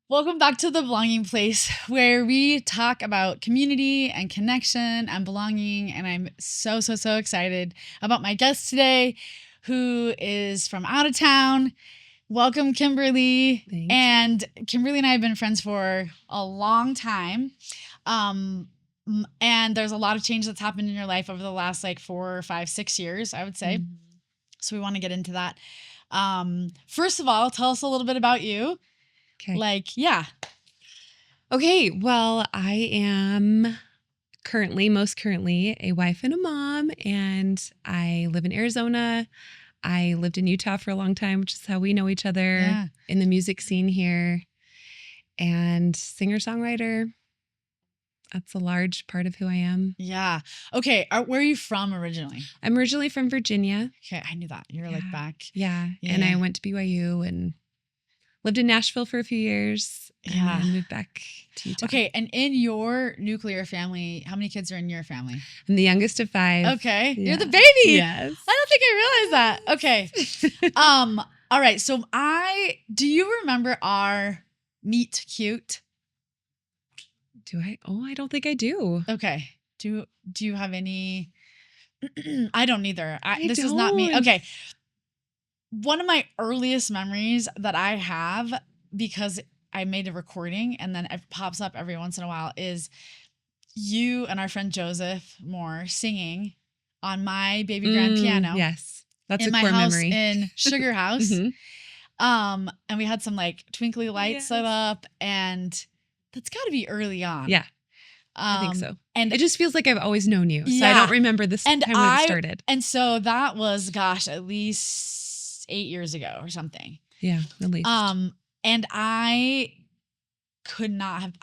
Welcome back to the Belonging Place, where we talk about community and connection and belonging. And I'm so excited about my guest today, who is from out of town. Welcome, Kimberlee. Thanks. And Kimberlee and I have been friends for a long time. And there's a lot of change that's happened in your life over the last 4, 5, 6 years, I would say. Mm-hmm. So we want to get into that. First of all, tell us a little bit about you. Okay. Okay. Well, I am most currently a wife and a mom, and I live in Arizona. I lived in Utah for a long time, which is how we know each other in the music scene here, and singer-songwriter. That's a large part of who I am. Yeah. Okay. Where are you from originally? I'm originally from Virginia. Okay. I knew that. You're back. Yeah. And I went to BYU and lived in Nashville for a few years and then moved back to Utah. Okay. And in your nuclear family, how many kids are in your family? I'm the youngest of 5. Okay. Yeah. You're the baby. Yes. I don't think I realized that. Okay. All right. So do you remember our meet cute? Do I? Oh, I don't think I do. Okay. Do you have any? I don't either. This is not me. Okay. One of my earliest memories that I have, because I made a recording and then it pops up every once in a while, is you and our friend Joseph Moore singing on my baby grand piano. Yes. That's in a core my house memory. In Sugar House. Mm-hmm. And we had some twinkly lights set up, and that's got to be early on. Yeah. I think so. And it just feels like I've always known you. So I don't remember this time when it started. And so that was, at least 8 years ago or something. Yeah, at least. And I could not have,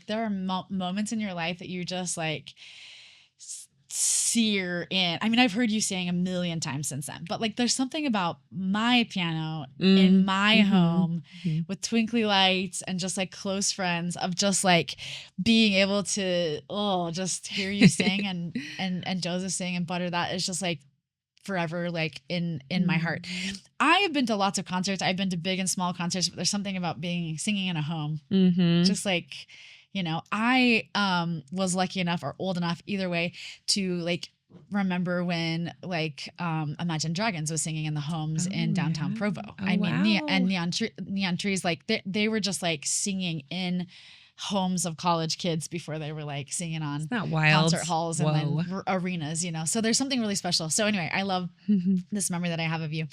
there are moments in your life that you just sear in. I mean, I've heard you sing a million times since then, but there's something about my piano in my home with twinkly lights and just close friends of just being able to, just hear you sing and Joseph sing and butter. That is just forever in my heart. I have been to lots of concerts. I've been to big and small concerts, but there's something about singing in a home. Just I was lucky enough or old enough either way to remember when Imagine Dragons was singing in the homes in downtown Provo. Neon Trees, they were just singing in homes of college kids before they were singing on concert halls and then arenas, so there's something really special. So anyway, I love this memory that I have of you.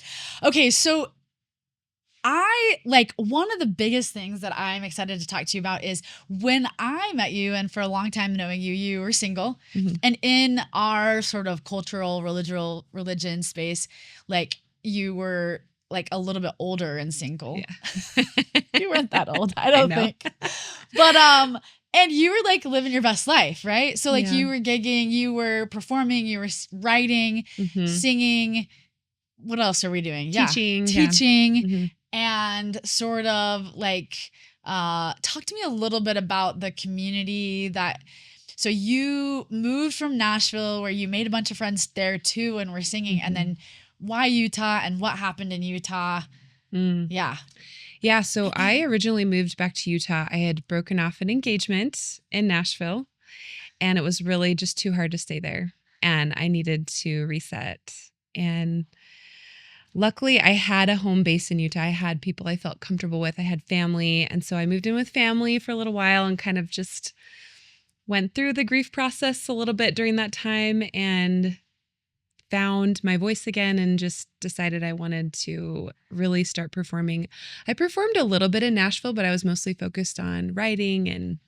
Okay. So one of the biggest things that I'm excited to talk to you about is when I met you, and for a long time knowing you, you were single, and in our sort of cultural religion space, you were a little bit older and single. Yeah. You weren't that old, I don't think. But and you were living your best life, right? So you were gigging, you were performing, you were writing, singing. What else are we doing? Teaching. And sort of talk to me a little bit about the community so you moved from Nashville, where you made a bunch of friends there too and were singing, and then why Utah and what happened in Utah? Yeah. So I originally moved back to Utah. I had broken off an engagement in Nashville, and it was really just too hard to stay there, and I needed to reset. And luckily, I had a home base in Utah. I had people I felt comfortable with. I had family. And so I moved in with family for a little while and kind of just went through the grief process a little bit during that time and found my voice again and just decided I wanted to really start performing. I performed a little bit in Nashville, but I was mostly focused on writing, and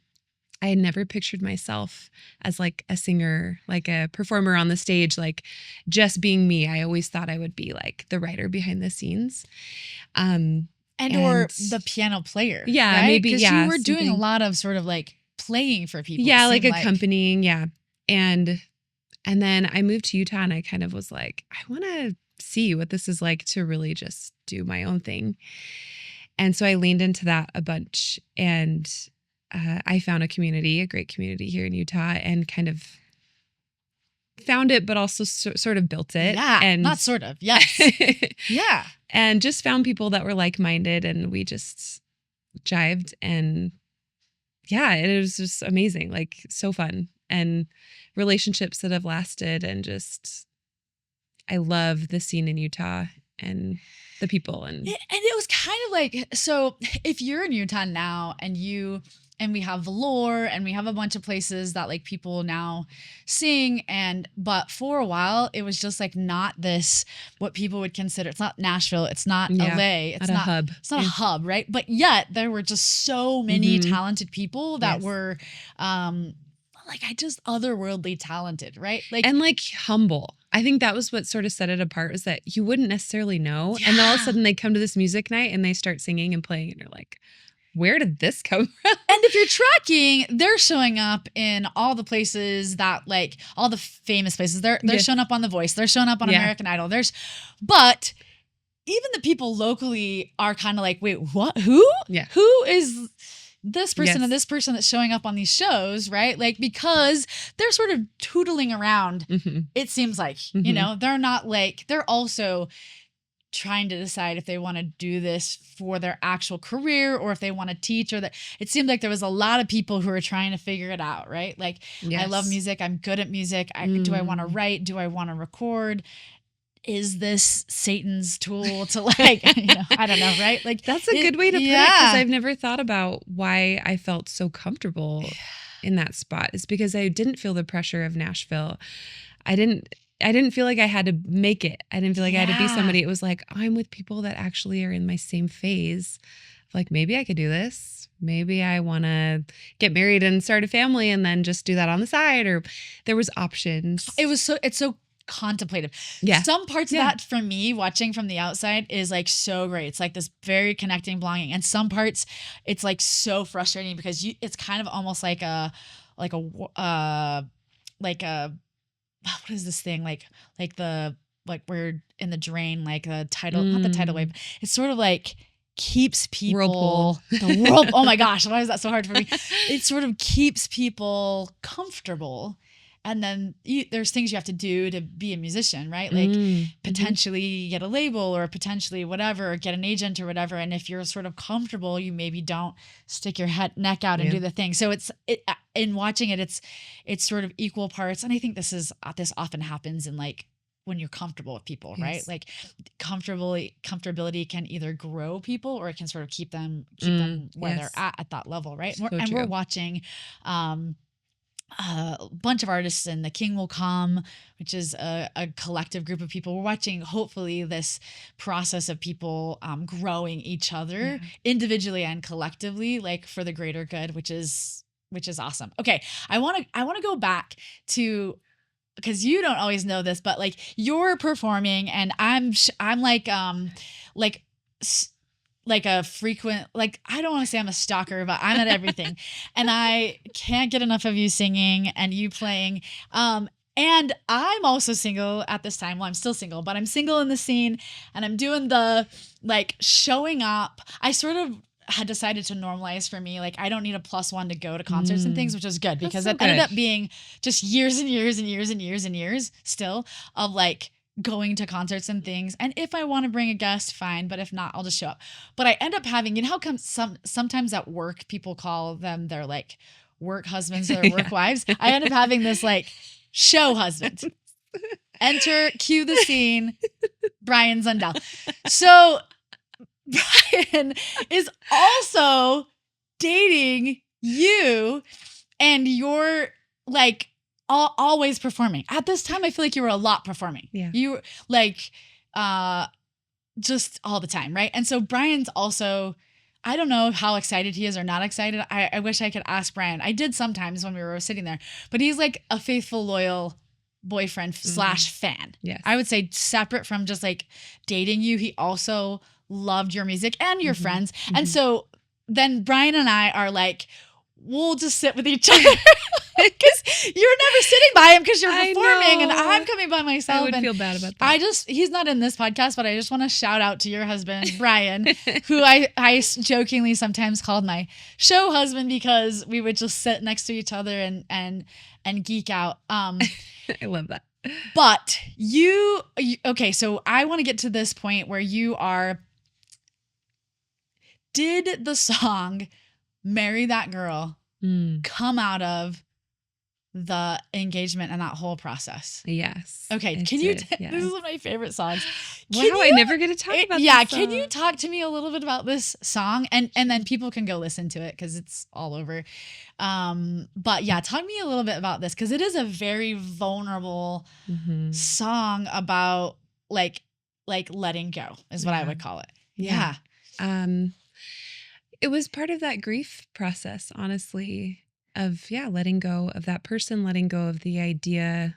I had never pictured myself as a singer, a performer on the stage, just being me. I always thought I would be the writer behind the scenes. And or the piano player. Yeah, right? maybe. Because you were doing a lot of sort of playing for people. Yeah, accompanying. Yeah. And then I moved to Utah, and I kind of was I want to see what this is like to really just do my own thing. And so I leaned into that a bunch, and I found a great community here in Utah, and kind of found it, but also sort of built it. Yeah, and not sort of. Yes. Yeah. And just found people that were like-minded, and we just jived, and yeah, it was just amazing, like so fun, and relationships that have lasted, and just I love the scene in Utah and the people. And it was kind of like, so if you're in Utah now and we have Velour and we have a bunch of places that like people now sing, but for a while it was just like not this, what people would consider, it's not Nashville, it's not LA, it's not a hub, right? But yet there were just so many talented people that were like otherworldly talented, right? Like, and like humble. I think that was what sort of set it apart, was that you wouldn't necessarily know. Yeah. And then all of a sudden they come to this music night and they start singing and playing, and you're like, where did this come from? And if you're tracking, they're showing up in all the places that, like, all the famous places. They're showing up on The Voice. They're showing up on American Idol. But even the people locally are kind of like, wait, what? Who? Yeah. Who is this person and this person that's showing up on these shows, right? Like, because they're sort of tootling around, it seems like, you know, they're not like, they're also trying to decide if they want to do this for their actual career or if they want to teach, or that it seemed like there was a lot of people who were trying to figure it out, right? Like, I love music. I'm good at music. Do I want to write? Do I want to record? Is this Satan's tool to, like, you know, I don't know, right? Like, that's a good way to put it, because I've never thought about why I felt so comfortable in that spot. It's because I didn't feel the pressure of Nashville. I didn't feel like I had to make it. I didn't feel like I had to be somebody. It was like, I'm with people that actually are in my same phase. Like, maybe I could do this. Maybe I want to get married and start a family and then just do that on the side. Or there was options. It's so contemplative. Yeah. Some parts of that, for me, watching from the outside, is like so great. It's like this very connecting, belonging. And some parts, it's like so frustrating because it's kind of almost like what is this thing? Like we're in the drain, like the tidal, not the tidal wave. It's sort of like keeps people, oh my gosh, why is that so hard for me? It sort of keeps people comfortable. And then there's things you have to do to be a musician, right? Like potentially get a label, or potentially whatever, or get an agent or whatever. And if you're sort of comfortable, you maybe don't stick your neck out and do the thing. So in watching it, it's sort of equal parts. And I think this often happens in, like, when you're comfortable with people, right? Like, comfortability can either grow people, or it can sort of keep them where they're at that level, right? We're watching a bunch of artists in The King Will Come, which is a collective group of people. We're watching, hopefully, this process of people growing each other individually and collectively, like, for the greater good, which is awesome. Okay, I want to go back to, because you don't always know this, but like, you're performing, and I'm like a frequent, like, I don't want to say I'm a stalker, but I'm at everything. And I can't get enough of you singing and you playing. And I'm also single at this time. Well, I'm still single, but I'm single in the scene, and I'm doing the, like, showing up. I sort of had decided to normalize, for me, like, I don't need a +1 to go to concerts and things, which is good, because it ended up being just years and years and years and years and years still of, like, going to concerts and things. And if I want to bring a guest, fine. But if not, I'll just show up. But I end up having, you know how come sometimes at work, people call them their, like, work husbands or work wives? I end up having this, like, show husband. Enter, cue the scene, Brian Zundel. So Brian is also dating you, and you're, like, always performing. At this time, I feel like you were a lot performing. Yeah. You were, like, just all the time, right? And so Brian's also, I don't know how excited he is or not excited. I wish I could ask Brian. I did sometimes when we were sitting there, but he's like a faithful, loyal boyfriend / fan. Yes. I would say, separate from just, like, dating you, he also loved your music and your friends. And so then Brian and I are like, we'll just sit with each other. Because you're never sitting by him because you're performing, and I'm coming by myself. I would feel bad about that. He's not in this podcast, but I just want to shout out to your husband, Brian, who I jokingly sometimes called my show husband, because we would just sit next to each other and geek out. I love that. But okay, so I want to get to this point where you are did the song Marry That Girl come out of the engagement and that whole process? Yes. Okay, can you? This is one of my favorite songs. Wow, I never get to talk about this song. Can you talk to me a little bit about this song, and then people can go listen to it because it's all over. But yeah, talk to me a little bit about this because it is a very vulnerable song about like letting go is what I would call it. Yeah. It was part of that grief process, honestly. Of letting go of that person, letting go of the idea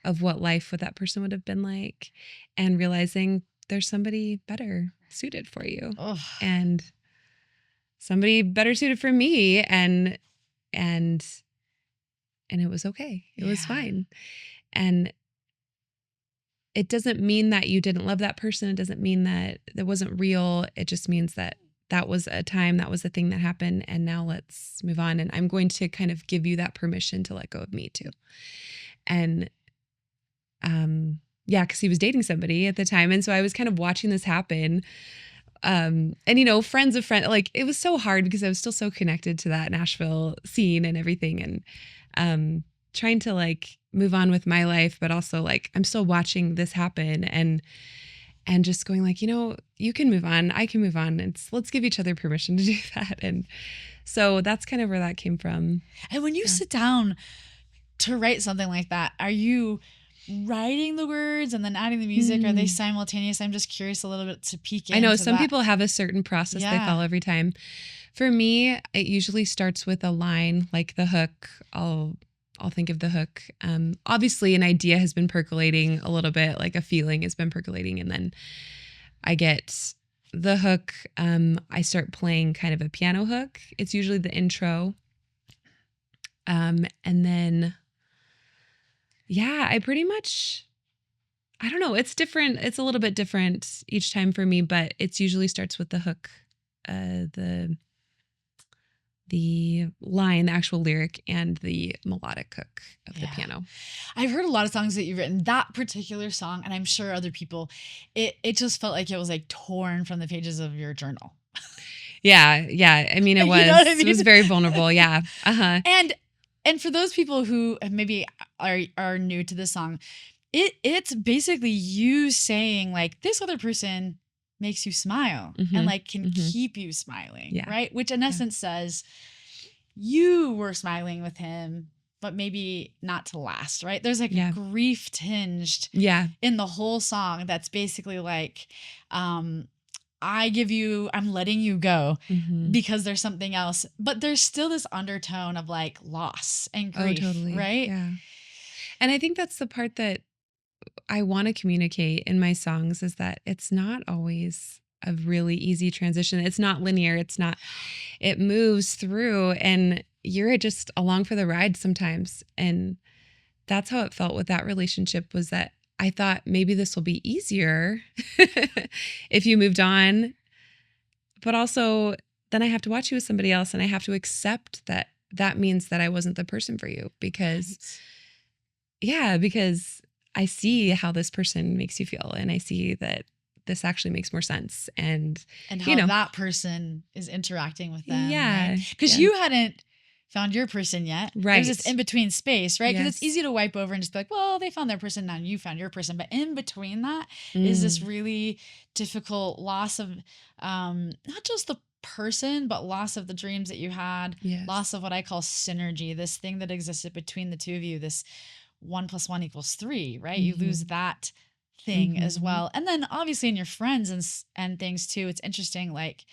of what life with that person would have been like, and realizing there's somebody better suited for you, and somebody better suited for me, and it was okay. It was fine, and it doesn't mean that you didn't love that person. It doesn't mean that it wasn't real. It just means that was a time, that was a thing that happened, and now let's move on. And I'm going to kind of give you that permission to let go of me too. And because he was dating somebody at the time, and so I was kind of watching this happen. And friends of friends, like it was so hard because I was still so connected to that Nashville scene and everything, and trying to like move on with my life, but also like I'm still watching this happen and just going like, you can move on, I can move on. And let's give each other permission to do that. And so that's kind of where that came from. And when you sit down to write something like that, are you writing the words and then adding the music? Are they simultaneous? I'm just curious a little bit to peek into I know some people have a certain process they follow every time. For me, it usually starts with a line, like the hook. I'll think of the hook. Obviously an idea has been percolating a little bit, like a feeling has been percolating. And then I get the hook. I start playing kind of a piano hook. It's usually the intro. And then, I pretty much, I don't know. It's different. It's a little bit different each time for me, but it's usually starts with the hook, the line, the actual lyric, and the melodic hook of the piano. I've heard a lot of songs that you've written. That particular song, and I'm sure other people, it just felt like it was like torn from the pages of your journal. Yeah. I mean, it was. You know what I mean? It was very vulnerable. Yeah. And for those people who maybe are new to this song, it's basically you saying like, this other person makes you smile and like can keep you smiling, right? Which in essence says you were smiling with him, but maybe not to last, right? There's like a grief tinged in the whole song that's basically like, I'm letting you go because there's something else, but there's still this undertone of like loss and grief, right? Yeah. And I think that's the part that I want to communicate in my songs is that it's not always a really easy transition. It's not linear. It moves through and you're just along for the ride sometimes. And that's how it felt with that relationship, was that I thought maybe this will be easier if you moved on, but also then I have to watch you with somebody else and I have to accept that that means that I wasn't the person for you because I see how this person makes you feel and I see that this actually makes more sense and how that person is interacting with them. Yeah. Because you hadn't found your person yet. Right. There's this in between space, right? Because it's easy to wipe over and just be like, well, they found their person, now you found your person. But in between that is this really difficult loss of not just the person, but loss of the dreams that you had, loss of what I call synergy, this thing that existed between the two of you, this 1 + 1 = 3, right? You lose that thing as well. And then obviously in your friends and things too, it's interesting. Like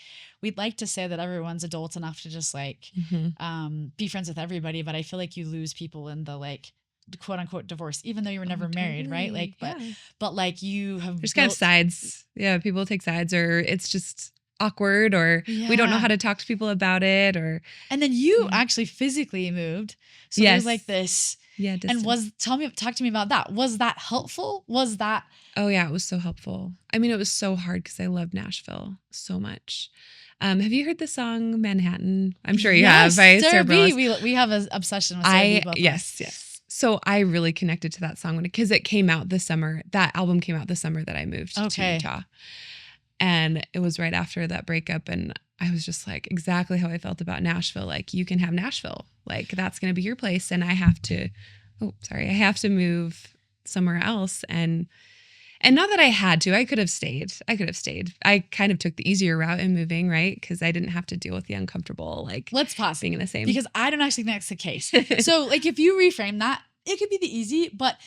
we'd like to say that everyone's adult enough to just like be friends with everybody, but I feel like you lose people in the like quote unquote divorce, even though you were never married, right? Like, but like you have there's kind of sides. Yeah, people take sides, or it's just awkward, or we don't know how to talk to people about it, or and then you actually physically moved, so there's like this. Yeah. Distance. And talk to me about that. Was that helpful? Was that? Oh yeah, it was so helpful. I mean, it was so hard because I love Nashville so much. Have you heard the song Manhattan? I'm sure you have. By Sarah B. We have an obsession with Sarah B. Yes. So I really connected to that song because it came out this summer. That album came out the summer that I moved to Utah. And it was right after that breakup. And I was just like, exactly how I felt about Nashville. Like, you can have Nashville. Like, that's going to be your place. And I have to move somewhere else. And not that I had to, I could have stayed. I kind of took the easier route in moving, right? Because I didn't have to deal with the uncomfortable, like, let's pause being in the same. Because I don't actually think that's the case. So like, if you reframe that, it could be the easy, but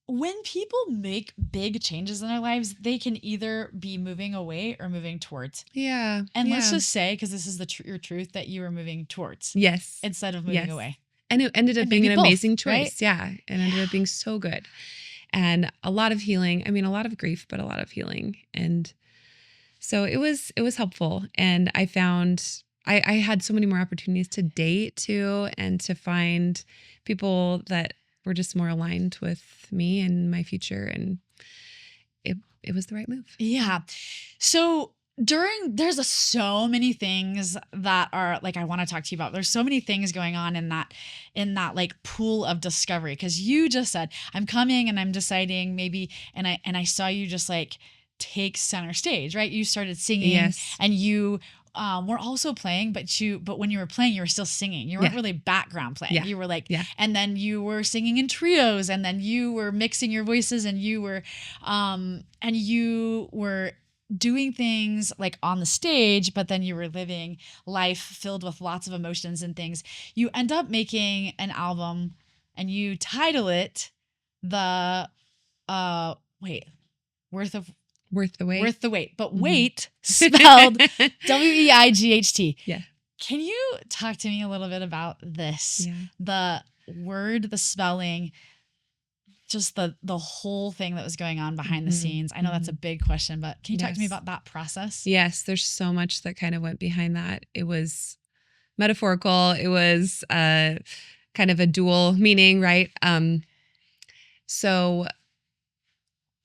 when people make big changes in their lives, they can either be moving away or moving towards. Yeah. And yeah. let's just say, because this is your truth, that you were moving towards. Yes. Instead of moving away. And it ended up being an amazing choice. Right? Yeah. It ended up being so good. And a lot of healing. I mean, a lot of grief, but a lot of healing. And so it was helpful. And I found I had so many more opportunities to date too, and to find people that were just more aligned with me and my future. And it was the right move. Yeah. So there's so many things that are like, I want to talk to you about. There's so many things going on in that like pool of discovery. Cause you just said, I'm coming and I'm deciding maybe, and I saw you just like take center stage, right? You started singing. Yes. And you were also playing, but when you were playing, you were still singing. You weren't really background playing. Yeah. You were like, and then you were singing in trios, and then you were mixing your voices, and you were doing things like on the stage, but then you were living life filled with lots of emotions and things. You end up making an album and you title it the Worth the Wait, but wait spelled WEIGHT. Yeah. Can you talk to me a little bit about this? Yeah. The word, the spelling, just the whole thing that was going on behind the scenes. I know that's a big question, but can you talk to me about that process? Yes, there's so much that kind of went behind that. It was metaphorical. It was kind of a dual meaning, right? So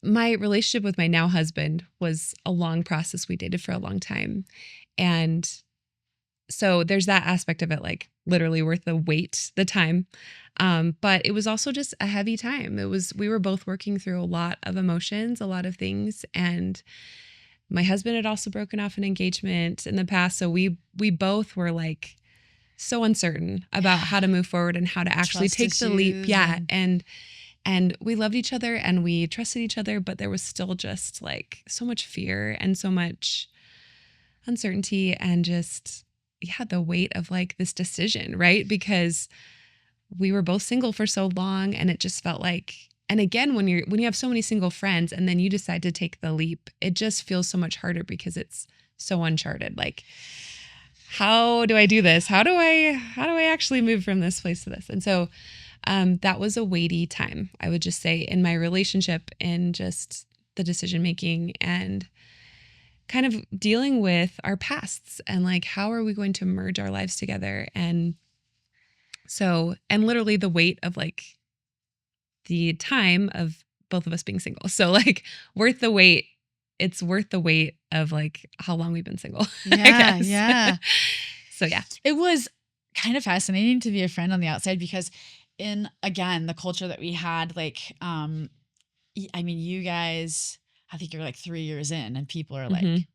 my relationship with my now husband was a long process. We dated for a long time. And so there's that aspect of it, like literally worth the wait, the time. But it was also just a heavy time. We were both working through a lot of emotions, a lot of things. And my husband had also broken off an engagement in the past. So we both were like so uncertain about how to move forward and how to actually take the leap. Yeah. And we loved each other and we trusted each other, but there was still just like so much fear and so much uncertainty and just, the weight of like this decision, right? Because we were both single for so long and it just felt like, and again, when you have so many single friends and then you decide to take the leap, it just feels so much harder because it's so uncharted. Like, how do I do this? How do I actually move from this place to this? And so that was a weighty time, I would just say, in my relationship and just the decision making and kind of dealing with our pasts and like, how are we going to merge our lives together? And so, and literally the weight of like the time of both of us being single. So like worth the wait. It's worth the wait of like how long we've been single. Yeah. Yeah. So yeah, it was kind of fascinating to be a friend on the outside because in, again, the culture that we had, like, I mean, you guys, I think you're like 3 years in and people are like,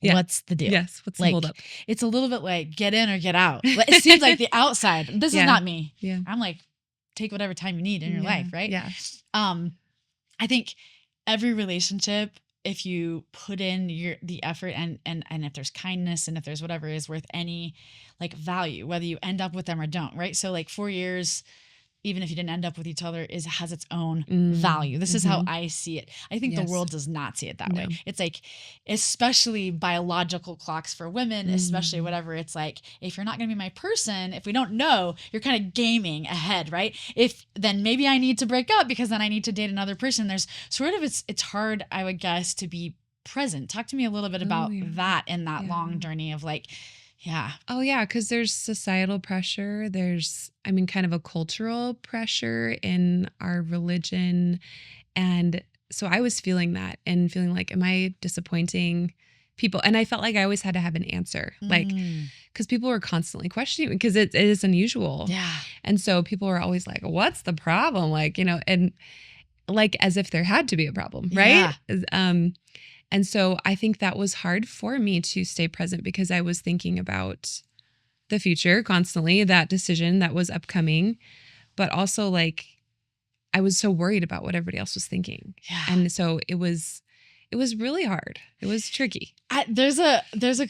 what's the deal? Yes. What's like, the hold up? It's a little bit like get in or get out. It seems like the outside, this is not me. Yeah. I'm like, take whatever time you need in your life. Right. Yeah. I think every relationship, if you put in the effort and if there's kindness and if there's whatever is worth any like value, whether you end up with them or don't. Right. So like 4 years, even if you didn't end up with each other, has its own value. This is how I see it. I think the world does not see it that way. It's like, especially biological clocks for women, especially whatever. It's like, if you're not going to be my person, if we don't know, you're kind of gaming ahead, right? Then maybe I need to break up because then I need to date another person. There's sort of, it's hard, I would guess, to be present. Talk to me a little bit about that in that long journey of like, yeah. Oh, yeah. Because there's societal pressure. There's, kind of a cultural pressure in our religion. And so I was feeling that and feeling like, am I disappointing people? And I felt like I always had to have an answer, like, because people were constantly questioning me because it is unusual. Yeah. And so people were always like, what's the problem? Like, and like as if there had to be a problem. Right. Yeah. And so I think that was hard for me to stay present because I was thinking about the future constantly, that decision that was upcoming, but also like I was so worried about what everybody else was thinking. Yeah. And so it was really hard. It was tricky. There's a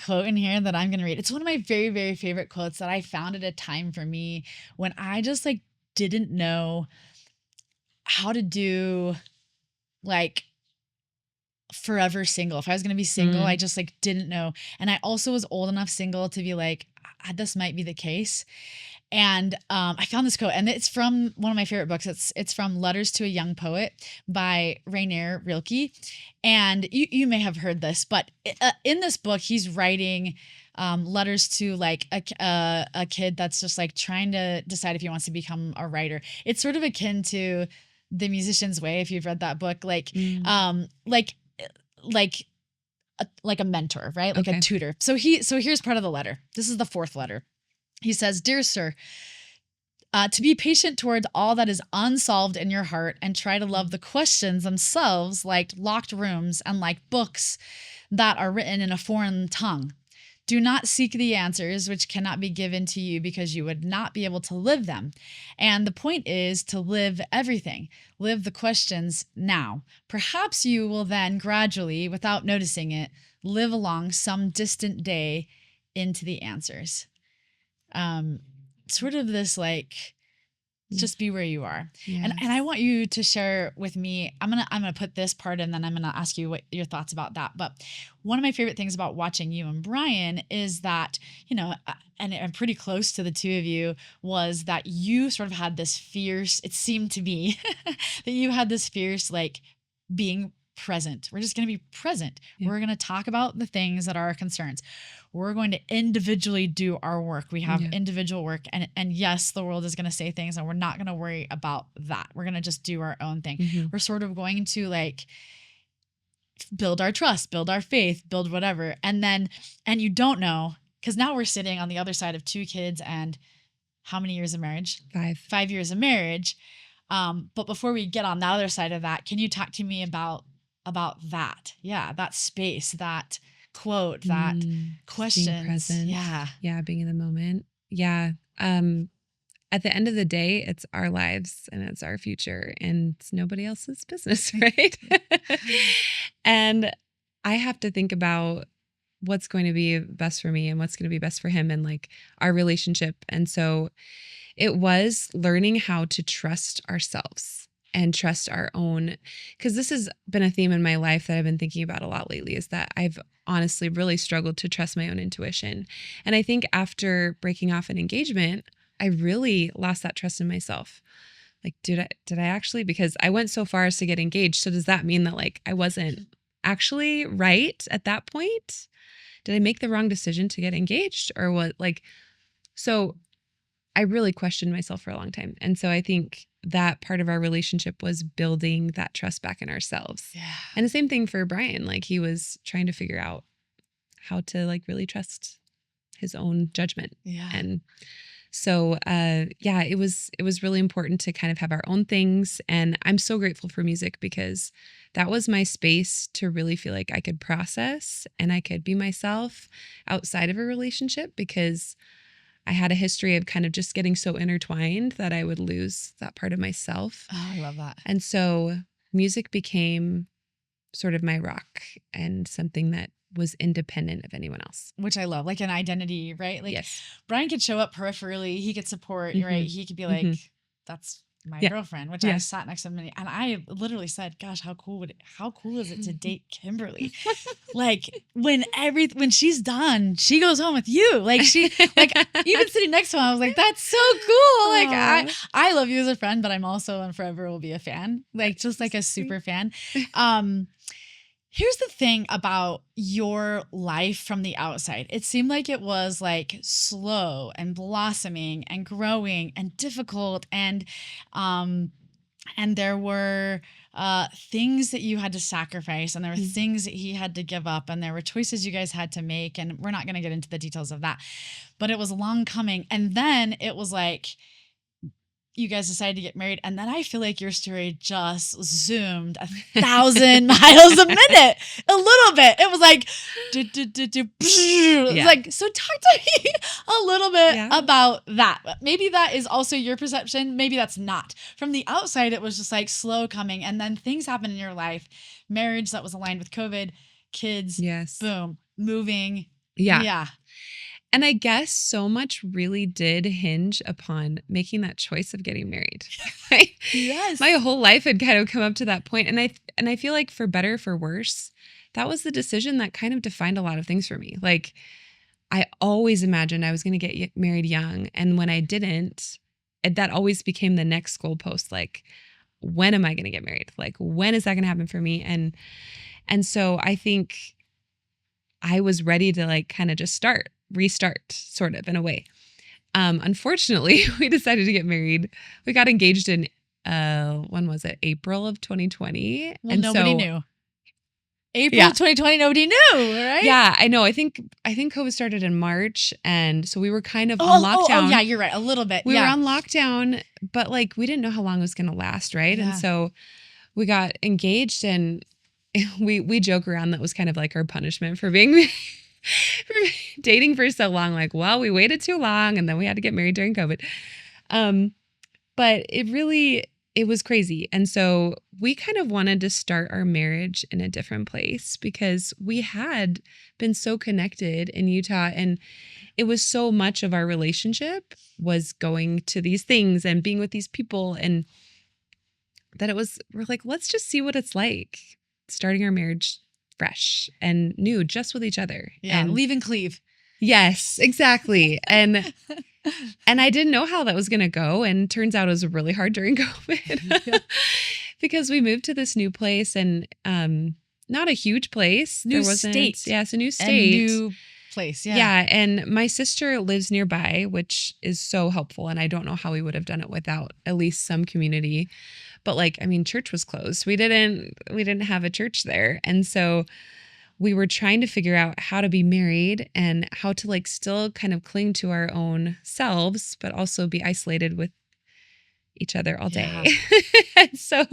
quote in here that I'm going to read. It's one of my very, very favorite quotes that I found at a time for me when I just like didn't know how to do like forever single. If I was going to be single, I just like didn't know. And I also was old enough single to be like, this might be the case. And I found this quote, and it's from one of my favorite books. It's from Letters to a Young Poet by Rainier Rilke. And you may have heard this, but in this book, he's writing letters to like a kid that's just like trying to decide if he wants to become a writer. It's sort of akin to The Musician's Way, if you've read that book, like a mentor, right? Like a tutor. So here's part of the letter. This is the fourth letter. He says, "Dear sir, to be patient toward all that is unsolved in your heart and try to love the questions themselves like locked rooms and like books that are written in a foreign tongue. Do not seek the answers which cannot be given to you because you would not be able to live them. And the point is to live everything. Live the questions now. Perhaps you will then gradually, without noticing it, live along some distant day into the answers." Sort of this like, just be where you are. Yes. And I want you to share with me, I'm gonna put this part and then I'm gonna ask you what your thoughts about that. But one of my favorite things about watching you and Brian is that, you know, and I'm pretty close to the two of you, was that you sort of had this fierce, it seemed to be that you had this fierce like being present. We're just going to be present. Yeah. We're going to talk about the things that are our concerns. We're going to individually do our work. We have individual work, and yes, the world is going to say things and we're not going to worry about that. We're going to just do our own thing. Mm-hmm. We're sort of going to like build our trust, build our faith, build whatever. And you don't know, because now we're sitting on the other side of 2 kids and how many years of marriage? 5 years of marriage. But before we get on the other side of that, can you talk to me about that? Yeah, that space, that quote, that questions. Being present. Yeah. Yeah, being in the moment. Yeah. At the end of the day, it's our lives and it's our future and it's nobody else's business, right? And I have to think about what's going to be best for me and what's going to be best for him and like our relationship. And so it was learning how to trust ourselves and trust our own, because this has been a theme in my life that I've been thinking about a lot lately, is that I've honestly really struggled to trust my own intuition. And I think after breaking off an engagement, I really lost that trust in myself. Like, did I actually, because I went so far as to get engaged. So does that mean that like I wasn't actually right at that point? Did I make the wrong decision to get engaged or what? Like, so I really questioned myself for a long time. And so I think that part of our relationship was building that trust back in ourselves. Yeah. And the same thing for Brian. Like he was trying to figure out how to like really trust his own judgment. Yeah. And so, it was really important to kind of have our own things. And I'm so grateful for music because that was my space to really feel like I could process and I could be myself outside of a relationship, because I had a history of kind of just getting so intertwined that I would lose that part of myself. Oh, I love that. And so music became sort of my rock and something that was independent of anyone else. Which I love, like an identity, right? Like yes. Brian could show up peripherally. He could support, mm-hmm. right? He could be like, that's my girlfriend, which I sat next to him and I literally said, gosh, how cool is it to date Kimberly? Like when she's done, she goes home with you. Like even sitting next to him, I was like, that's so cool. Like I love you as a friend, but I'm also and forever will be a fan. Like just like a super fan. Here's the thing about your life from the outside. It seemed like it was like slow and blossoming and growing and difficult. And there were things that you had to sacrifice and there were things that he had to give up and there were choices you guys had to make. And we're not going to get into the details of that, but it was long coming. And then it was like, you guys decided to get married. And then I feel like your story just zoomed 1,000 miles a minute, a little bit. It was like, It's like, so talk to me a little bit about that. Maybe that is also your perception. Maybe that's not. From the outside, it was just like slow coming. And then things happen in your life, marriage that was aligned with COVID, kids, boom, moving. Yeah. And I guess so much really did hinge upon making that choice of getting married. Right? Yes. My whole life had kind of come up to that point. And I feel like for better or for worse, that was the decision that kind of defined a lot of things for me. Like I always imagined I was going to get married young. And when I didn't, that always became the next goalpost. Like, when am I going to get married? Like, when is that going to happen for me? And so I think I was ready to like kind of just restart sort of in a way. Unfortunately, we decided to get married. We got engaged in, when was it? April of 2020. Well, nobody knew. April 2020, nobody knew, right? Yeah, I know. I think COVID started in March. And so we were kind of on lockdown. Oh, yeah, you're right. A little bit. We were on lockdown, but like we didn't know how long it was going to last, right? Yeah. And so we got engaged, and we joke around that was kind of like our punishment for being for dating for so long. Like, well, we waited too long, and then we had to get married during COVID. But it was crazy. And so we kind of wanted to start our marriage in a different place because we had been so connected in Utah, and it was so much of our relationship was going to these things and being with these people, and that we're like, let's just see what it's like starting our marriage fresh and new, just with each other. Yeah, and leave and cleave. Yes, exactly. And I didn't know how that was going to go. And turns out it was really hard during COVID because we moved to this new place, and not a huge place. New state. Yeah, it's a new state. A new place. Yeah. Yeah. And my sister lives nearby, which is so helpful. And I don't know how we would have done it without at least some community. But like, I mean, church was closed. We didn't have a church there. And so we were trying to figure out how to be married and how to like still kind of cling to our own selves, but also be isolated with each other all day. And so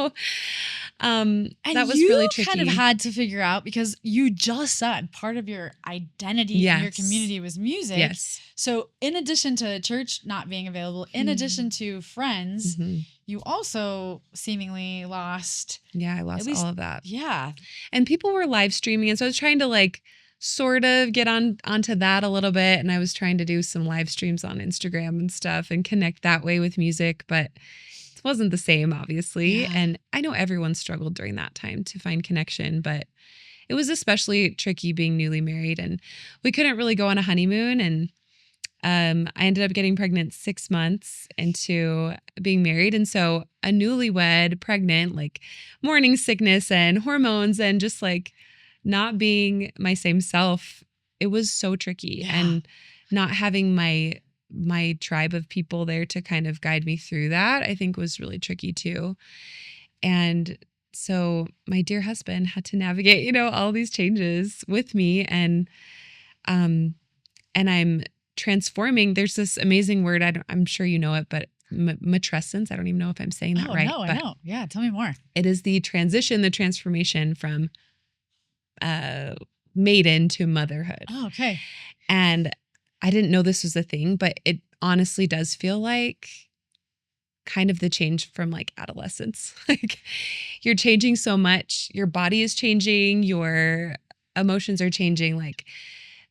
that was really tricky. You kind of had to figure out, because you just said part of your identity in your community was music. Yes. So in addition to church not being available, in addition to friends, you also seemingly lost. Yeah, I lost all of that. Yeah. And people were live streaming. And so I was trying to like sort of get onto that a little bit. And I was trying to do some live streams on Instagram and stuff and connect that way with music, but it wasn't the same, obviously. Yeah. And I know everyone struggled during that time to find connection, but it was especially tricky being newly married, and we couldn't really go on a honeymoon. And I ended up getting pregnant 6 months into being married. And so a newlywed pregnant, like morning sickness and hormones and just like not being my same self, it was so tricky. And not having my tribe of people there to kind of guide me through that, I think was really tricky too. And so my dear husband had to navigate, all these changes with me. And I'm transforming. There's this amazing word. I'm sure you know it, but matrescence. I don't even know if I'm saying that right. No, I know. Yeah. Tell me more. It is the transformation from maiden to motherhood. Oh, okay. And I didn't know this was a thing, but it honestly does feel like kind of the change from like adolescence. Like you're changing so much. Your body is changing. Your emotions are changing. Like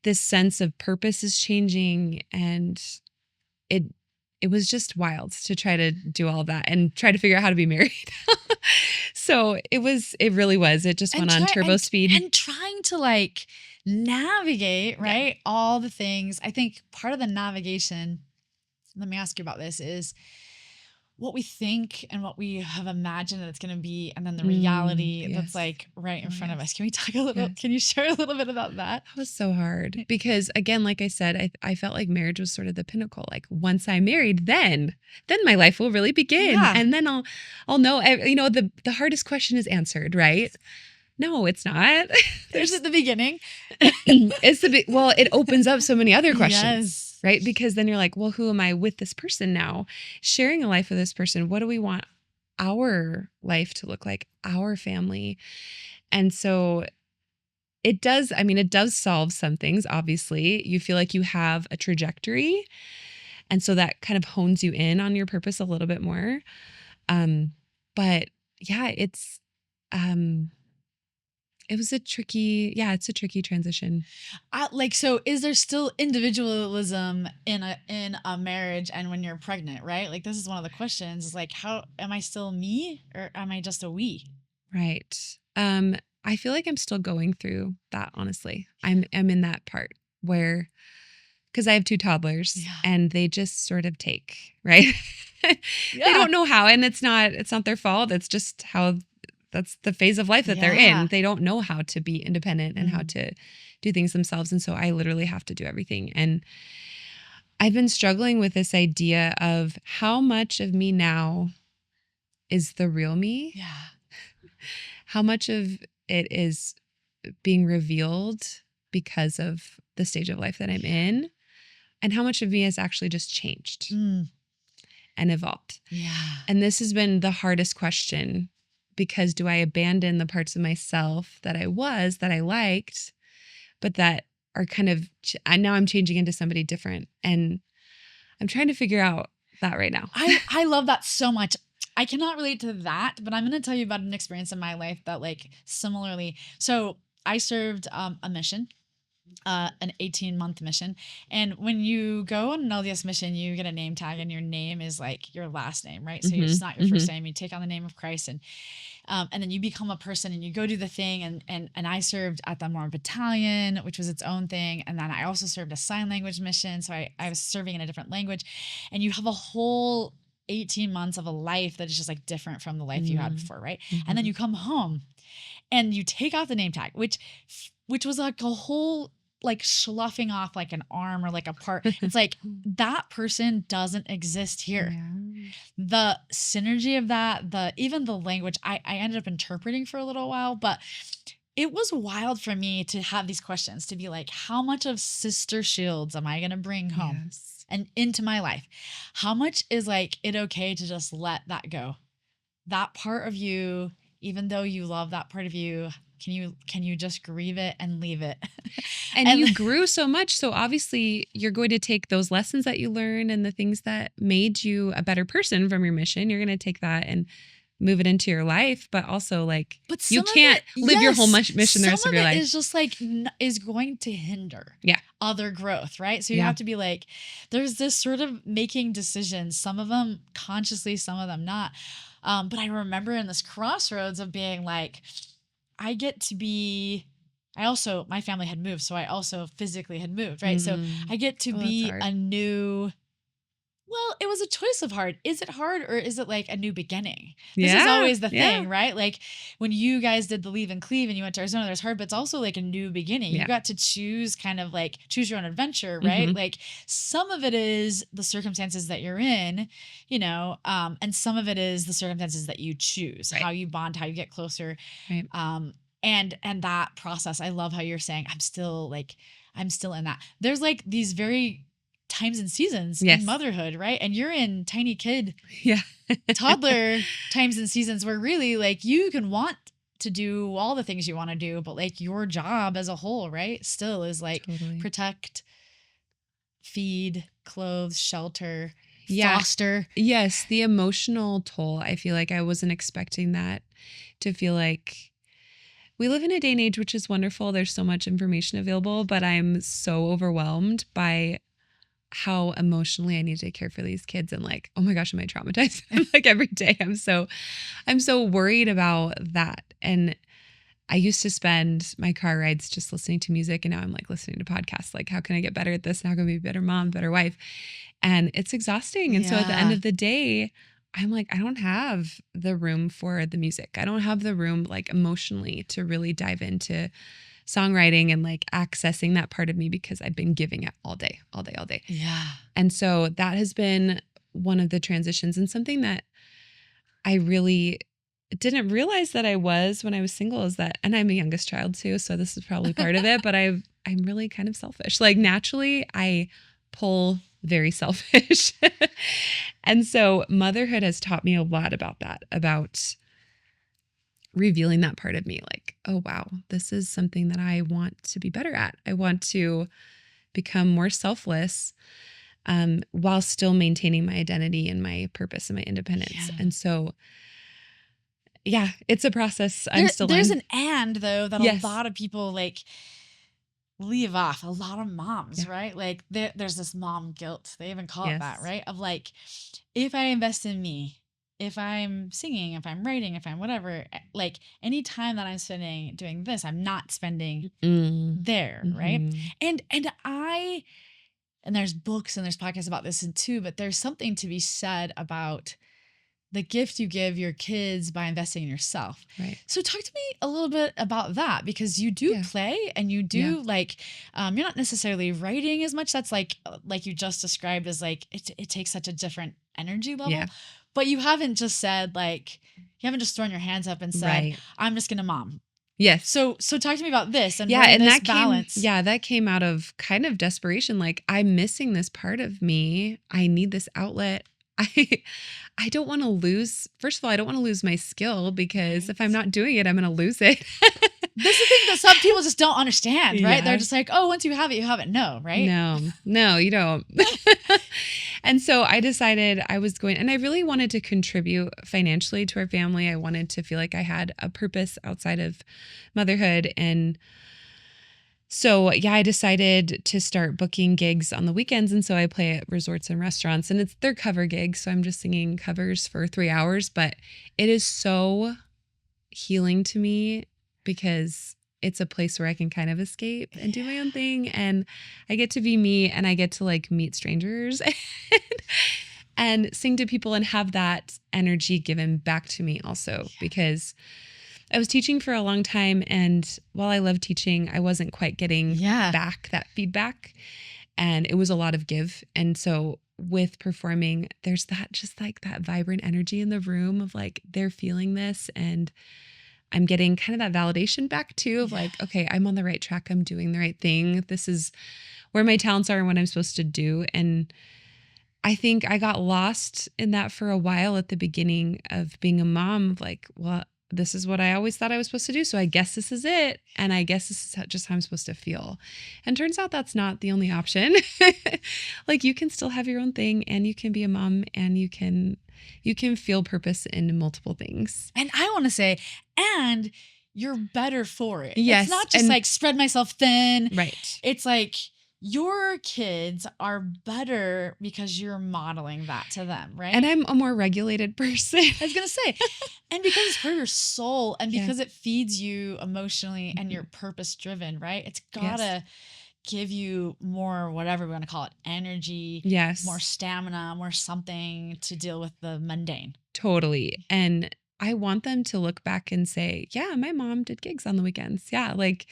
this sense of purpose is changing. And it was just wild to try to do all that and try to figure out how to be married. So it really was. It just went on turbo speed. And trying to like navigate, right? Yeah. All the things. I think part of the navigation, let me ask you about this, is what we think and what we have imagined that it's going to be, and then the reality that's like right in front of us. Can we talk a little, can you share a little bit about that? That was so hard because again, like I said, I felt like marriage was sort of the pinnacle. Like once I'm married, then my life will really begin. Yeah. And then I'll know, the hardest question is answered, right? No, it's not. There's at the beginning. It opens up so many other questions. right? Because then you're like, well, who am I with this person now? Sharing a life with this person. What do we want our life to look like, our family? And so it does solve some things. Obviously, you feel like you have a trajectory. And so that kind of hones you in on your purpose a little bit more. But yeah, it's a tricky transition. So is there still individualism in a marriage and when you're pregnant, right? Like, this is one of the questions, is like, how am I still me or am I just a we? Right. I feel like I'm still going through that, honestly. I'm in that part where, because I have 2 toddlers and they just sort of take, right? They don't know how, and it's not their fault. It's just how, that's the phase of life that they're in. They don't know how to be independent and how to do things themselves. And so I literally have to do everything. And I've been struggling with this idea of how much of me now is the real me. Yeah. How much of it is being revealed because of the stage of life that I'm in, and how much of me has actually just changed and evolved. Yeah. And this has been the hardest question, because do I abandon the parts of myself that I liked, but that are kind of, and now I'm changing into somebody different, and I'm trying to figure out that right now. I love that so much. I cannot relate to that, but I'm going to tell you about an experience in my life that, like, similarly. So I served a mission, an 18-month mission. And when you go on an LDS mission, you get a name tag, and your name is like your last name, right? So it's not your first name. You take on the name of Christ, and then you become a person, and you go do the thing. And I served at the Mormon Battalion, which was its own thing. And then I also served a sign language mission. So I was serving in a different language, and you have a whole 18 months of a life that is just like different from the life you had before, right? And then you come home and you take off the name tag, which was like a whole, like, sloughing off like an arm or like a part. It's like, that person doesn't exist here. Yeah. The synergy of that, even the language, I ended up interpreting for a little while, but it was wild for me to have these questions, to be like, how much of Sister Shields am I going to bring home and into my life? How much is, like, it okay to just let that go? That part of you, even though you love that part of you, can you just grieve it and leave it? And you grew so much. So obviously you're going to take those lessons that you learned and the things that made you a better person from your mission. You're going to take that and move it into your life, but also, like, you can't live your whole mission the rest of your life. Is just like, is going to hinder other growth, right? So you have to be like, there's this sort of making decisions, some of them consciously, some of them not. But I remember in this crossroads of being like, my family had moved, so I also physically had moved, right? So I get to be a new, well, it was a choice of hard. Is it hard, or is it like a new beginning? This is always the thing, right? Like, when you guys did the Leave and Cleave and you went to Arizona, there's hard, but it's also like a new beginning. You got to choose, kind of like choose your own adventure, right? Like, some of it is the circumstances that you're in, and some of it is the circumstances that you choose, how you bond, how you get closer. Right. And that process, I love how you're saying, I'm still in that. There's like these very times and seasons in motherhood, right? And you're in tiny kid, toddler times and seasons where really, like, you can want to do all the things you want to do, but like your job as a whole, right, still is like protect, feed, clothe, shelter, foster. Yes, the emotional toll. I feel like I wasn't expecting that, to feel like we live in a day and age which is wonderful. There's so much information available, but I'm so overwhelmed by how emotionally I need to care for these kids, and like, oh my gosh, am I traumatized? Like, every day I'm so worried about that. And I used to spend my car rides just listening to music, and now I'm like listening to podcasts. Like, how can I get better at this? And how can I be a better mom, better wife? And it's exhausting. And so at the end of the day, I'm like, I don't have the room for the music. I don't have the room, like, emotionally to really dive into songwriting and like accessing that part of me, because I've been giving it all day. Yeah. And so that has been one of the transitions, and something that I really didn't realize that I was when I was single is that, and I'm a youngest child too, so this is probably part of it, but I'm really kind of selfish. Like, naturally, I pull, very selfish. And so motherhood has taught me a lot about that, about revealing that part of me. Like, oh, wow, this is something that I want to be better at. I want to become more selfless, while still maintaining my identity and my purpose and my independence. Yeah. And so, yeah, it's a process. There's an and though that Yes. a lot of people like leave off. A lot of moms, Yeah. right? Like there's this mom guilt. They even call it that, Yes. right? Of like, if I invest in me, if I'm singing, if I'm writing, if I'm whatever, like any time that I'm spending doing this, I'm not spending there, right? Mhm. And there's books and there's podcasts about this and too, but there's something to be said about the gift you give your kids by investing in yourself. Right. So talk to me a little bit about that, because you do Yeah. play and you Yeah. do like, you're not necessarily writing as much. That's like you just described as like, it takes such a different energy level, Yeah. but you haven't just said like, you haven't just thrown your hands up and said, Right. I'm just going to mom. Yes. So talk to me about this and Yeah, where and this that balance. that came out of kind of desperation. Like, I'm missing this part of me. I need this outlet. I don't want to lose. First of all, I don't want to lose my skill, because if I'm not doing it, I'm going to lose it. This is the thing that some people just don't understand, right? Yeah. They're just like, oh, once you have it, you have it. No, right? No, you don't. And so I decided I was going, and I really wanted to contribute financially to our family. I wanted to feel like I had a purpose outside of motherhood. And so, yeah, I decided to start booking gigs on the weekends. And so I play at resorts and restaurants, and they're cover gigs. So I'm just singing covers for 3 hours, but it is so healing to me, because it's a place where I can kind of escape and do my own thing. And I get to be me, and I get to like meet strangers and sing to people and have that energy given back to me also, because I was teaching for a long time. And while I love teaching, I wasn't quite getting back that feedback, and it was a lot of give. And so with performing, there's that just like that vibrant energy in the room of like, they're feeling this, and I'm getting kind of that validation back too of like, okay, I'm on the right track. I'm doing the right thing. This is where my talents are and what I'm supposed to do. And I think I got lost in that for a while at the beginning of being a mom, like, well, this is what I always thought I was supposed to do. So I guess this is it. And I guess this is just how I'm supposed to feel. And turns out that's not the only option. Like, you can still have your own thing, and you can be a mom, and you can feel purpose in multiple things. And I want to say, and you're better for it. Yes. It's not just like spread myself thin. Right. It's like your kids are better because you're modeling that to them, right? And I'm a more regulated person. I was going to say, and because it's for your soul, and because it feeds you emotionally, and you're purpose driven, right? It's gotta give you more, whatever we want to call it, energy, more stamina, more something to deal with the mundane. Totally. And I want them to look back and say, yeah, my mom did gigs on the weekends. Yeah. Like,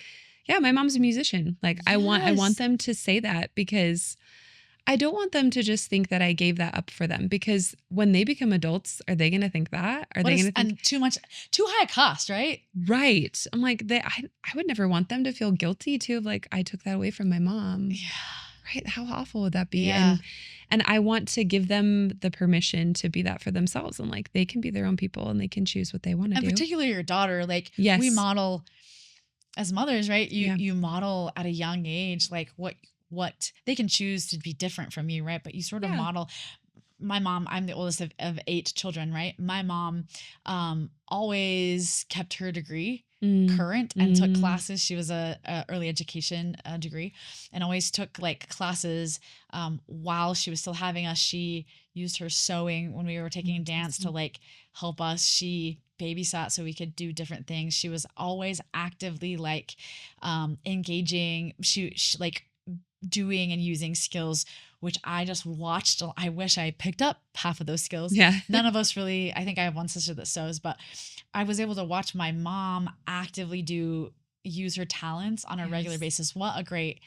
yeah, my mom's a musician. Like, I want them to say that, because I don't want them to just think that I gave that up for them, because when they become adults, are they going to think that? Are they going to think too high a cost, right? Right. I'm like, I would never want them to feel guilty too, of like, I took that away from my mom. Yeah. Right. How awful would that be? Yeah. And I want to give them the permission to be that for themselves, and like, they can be their own people, and they can choose what they want to do. And particularly your daughter, like we model as mothers, right? You model at a young age, like what they can choose to be different from you, right? But you sort of model. My mom, I'm the oldest of 8 children, right? My mom always kept her degree current and took classes. She was a early education degree, and always took like classes while she was still having us. She used her sewing when we were taking dance to like help us. She babysat so we could do different things. She was always actively like engaging. She like doing and using skills, which I just watched. I wish I picked up half of those skills. Yeah. None of us really, I think I have one sister that sews, but I was able to watch my mom actively use her talents on a regular basis. What a great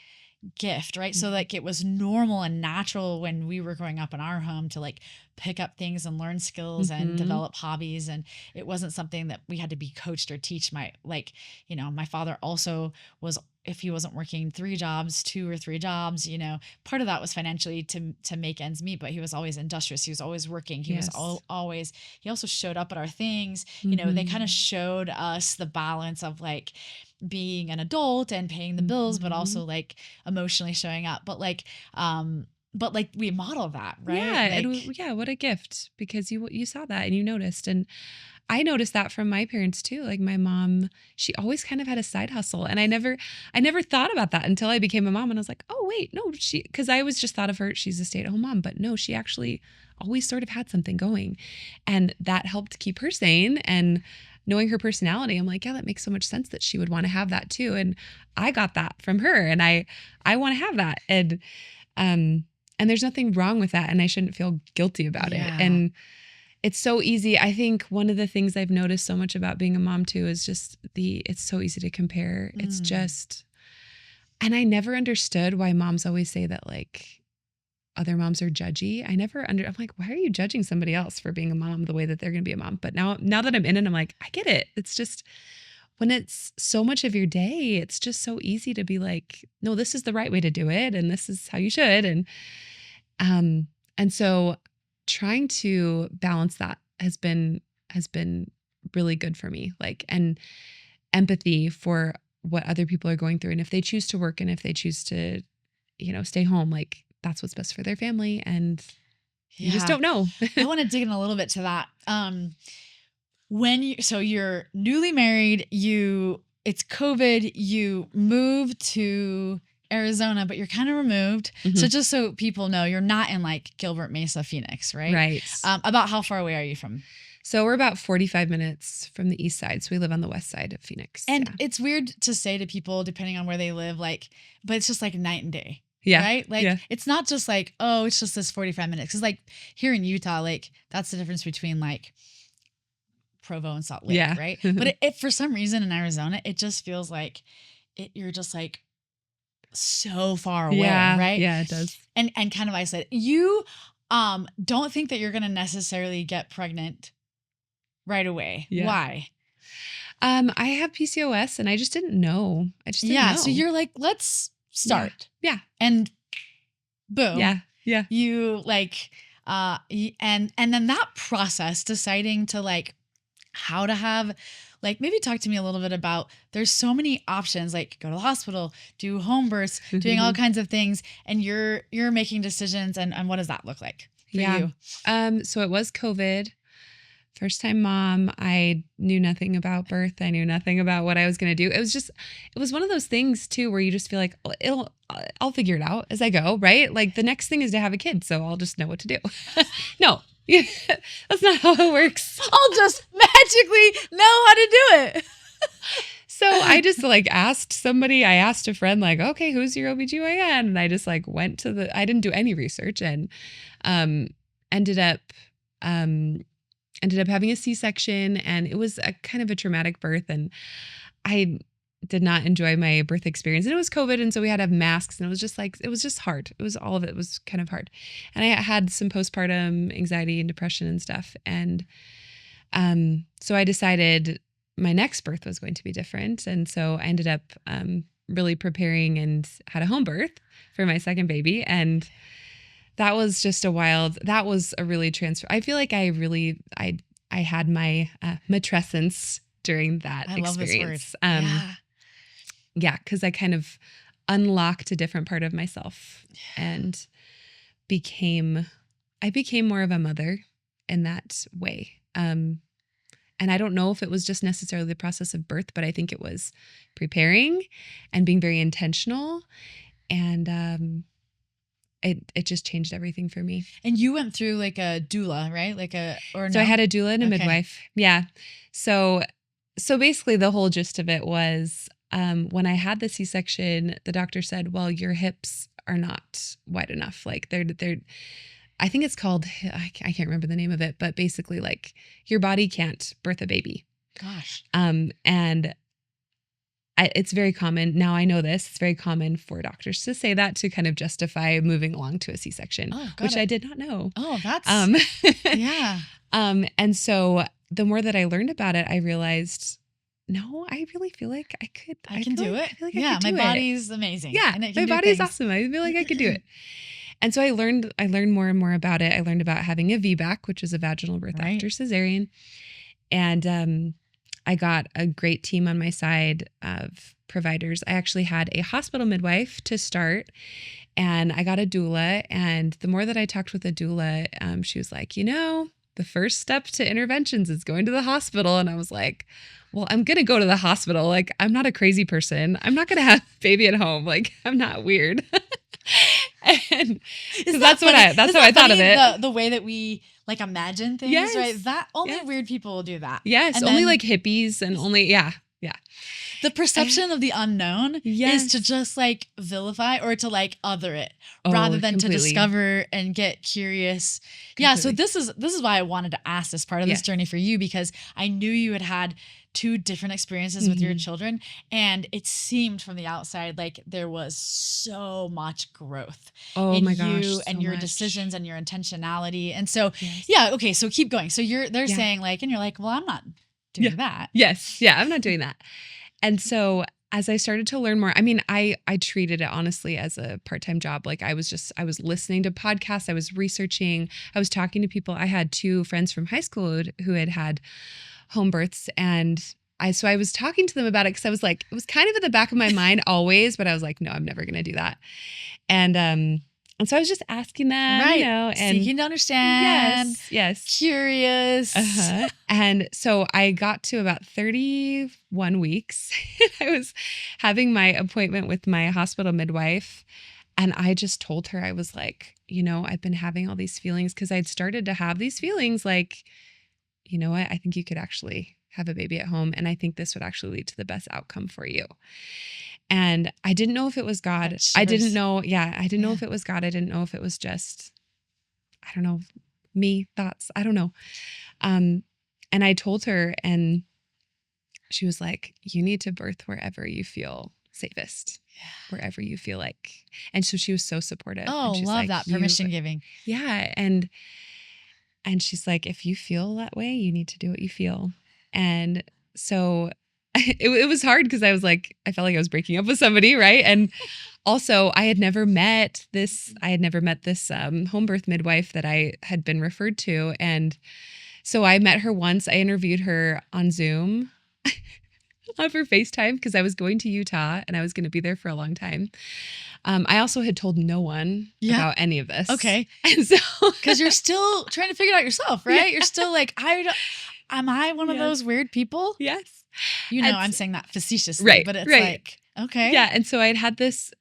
gift, right? So like it was normal and natural when we were growing up in our home to like pick up things and learn skills and develop hobbies. And it wasn't something that we had to be coached or teach. My father also was, if he wasn't working 3 jobs, 2 or 3 jobs, part of that was financially to make ends meet, but he was always industrious. He was always working. He was always, he also showed up at our things. They kind of showed us the balance of like being an adult and paying the bills, but also like emotionally showing up. But we model that, right? Yeah. What a gift, because you saw that and you noticed. And I noticed that from my parents too. Like my mom, she always kind of had a side hustle. And I never thought about that until I became a mom. And I was like, oh wait, no, because I always just thought of her, she's a stay-at-home mom, but no, she actually always sort of had something going. And that helped keep her sane. And knowing her personality, I'm like, yeah, that makes so much sense that she would want to have that too. And I got that from her, and I want to have that. And there's nothing wrong with that. And I shouldn't feel guilty about it. And it's so easy. I think one of the things I've noticed so much about being a mom too is just it's so easy to compare. It's just, and I never understood why moms always say that like other moms are judgy. I'm like, why are you judging somebody else for being a mom the way that they're going to be a mom? But now that I'm in it, I'm like, I get it. It's just when it's so much of your day, it's just so easy to be like, no, this is the right way to do it. And this is how you should. And so trying to balance that has been really good for me, like, and empathy for what other people are going through. And if they choose to work and if they choose to, stay home, like that's what's best for their family. And you just don't know. I want to dig in a little bit to that. So you're newly married, it's COVID, you moved to Arizona, but you're kind of removed. So just so people know, you're not in like Gilbert Mesa, Phoenix, right? Right. About how far away are you from? So we're about 45 minutes from the east side. So we live on the west side of Phoenix. And it's weird to say to people, depending on where they live, like, but it's just like night and day. Yeah. Right? Like, it's not just like, oh, it's just this 45 minutes. Cause like here in Utah, like that's the difference between like Provo and Salt Lake, right? But it for some reason in Arizona, it just feels like you're just like so far away, right? Yeah, it does. And kind of isolated. You don't think that you're going to necessarily get pregnant right away. Yeah. Why? I have PCOS and I just didn't know. Know. So you're like, let's start. Yeah. And boom. Yeah. You like, and then that process deciding to like how to have, like, maybe talk to me a little bit about, there's so many options, like go to the hospital, do home births, doing all kinds of things. And you're making decisions. And what does that look like for you? So it was COVID. First time mom. I knew nothing about birth. I knew nothing about what I was going to do. It was one of those things too, where you just feel like, I'll figure it out as I go. Right. Like the next thing is to have a kid. So I'll just know what to do. No, that's not how it works. I'll just magically know how to do it. So I just like asked somebody, I asked a friend like, okay, who's your OBGYN? And I just like went I didn't do any research and, ended up having a C-section, and it was a kind of a traumatic birth, and I did not enjoy my birth experience. And it was COVID, and so we had to have masks, and it was just hard. It was, all of it was kind of hard. And I had some postpartum anxiety and depression and stuff. And so I decided my next birth was going to be different. And so I ended up really preparing and had a home birth for my second baby. And that was just that was a really transfer. I feel like I had my matrescence during that experience. Love this word. Yeah. Cause I kind of unlocked a different part of myself and I became more of a mother in that way. And I don't know if it was just necessarily the process of birth, but I think it was preparing and being very intentional, and, it just changed everything for me. And you went through like a doula, right? So I had a doula and a midwife. Yeah. So basically the whole gist of it was, when I had the C-section, the doctor said, well, your hips are not wide enough. Like they're, I think it's called, I can't remember the name of it, but basically like your body can't birth a baby. Gosh. And it's very common. Now I know this. It's very common for doctors to say that to kind of justify moving along to a C-section, which I did not know. Oh, that's, yeah. And so the more that I learned about it, I realized, no, I really feel like I could. I can do it. I feel like yeah, I could do my body's it. amazing. Yeah, and it my can body is awesome. I feel like I could do it. And so I learned more and more about it. I learned about having a VBAC, which is a vaginal birth after cesarean. And I got a great team on my side of providers. I actually had a hospital midwife to start, and I got a doula. And the more that I talked with a doula, she was like, the first step to interventions is going to the hospital. And I was like, well, I'm going to go to the hospital. Like, I'm not a crazy person. I'm not going to have a baby at home. Like, I'm not weird. And that's how I thought of it. The way that we like imagine things, right? That only weird people will do that. Yes. And only like hippies and only, yeah. The perception of the unknown is to just like vilify or to like other it rather than to discover and get curious. Completely. Yeah. So this is why I wanted to ask this part of this journey for you, because I knew you had 2 different experiences with your children, and it seemed from the outside like there was so much growth in you and your decisions and your intentionality. And so, okay. So keep going. So they're saying like, and you're like, well, I'm not doing that. Yes. Yeah. I'm not doing that. And so as I started to learn more, I mean, I treated it honestly as a part-time job. Like I was listening to podcasts. I was researching, I was talking to people. I had 2 friends from high school who had home births, and I was talking to them about it because I was like, it was kind of at the back of my mind always, but I was like, no, I'm never going to do that. And so I was just asking them, and seeking to understand. Yes. Curious. And so I got to about 31 weeks. I was having my appointment with my hospital midwife, and I just told her, I was like, I've been having all these feelings because I'd started to have these feelings like, you know what, I think you could actually have a baby at home, and I think this would actually lead to the best outcome for you. And I didn't know if it was God. I didn't know. Yeah. I didn't know if it was God. I didn't know if it was just, I don't know, me thoughts. I don't know. And I told her, and she was like, you need to birth wherever you feel safest, wherever you feel like. And so she was so supportive. Oh, love like, that permission giving. Yeah. And she's like, if you feel that way, you need to do what you feel. And so it was hard because I was like, I felt like I was breaking up with somebody, right? And also I had never met this home birth midwife that I had been referred to. And so I met her once. I interviewed her on Zoom over FaceTime because I was going to Utah and I was going to be there for a long time. I also had told no one about any of this. Okay. And so because you're still trying to figure it out yourself, right? Yeah. You're still like, am I one of those weird people? Yes. I'm saying that facetiously, but it's like, okay. Yeah. And so I had this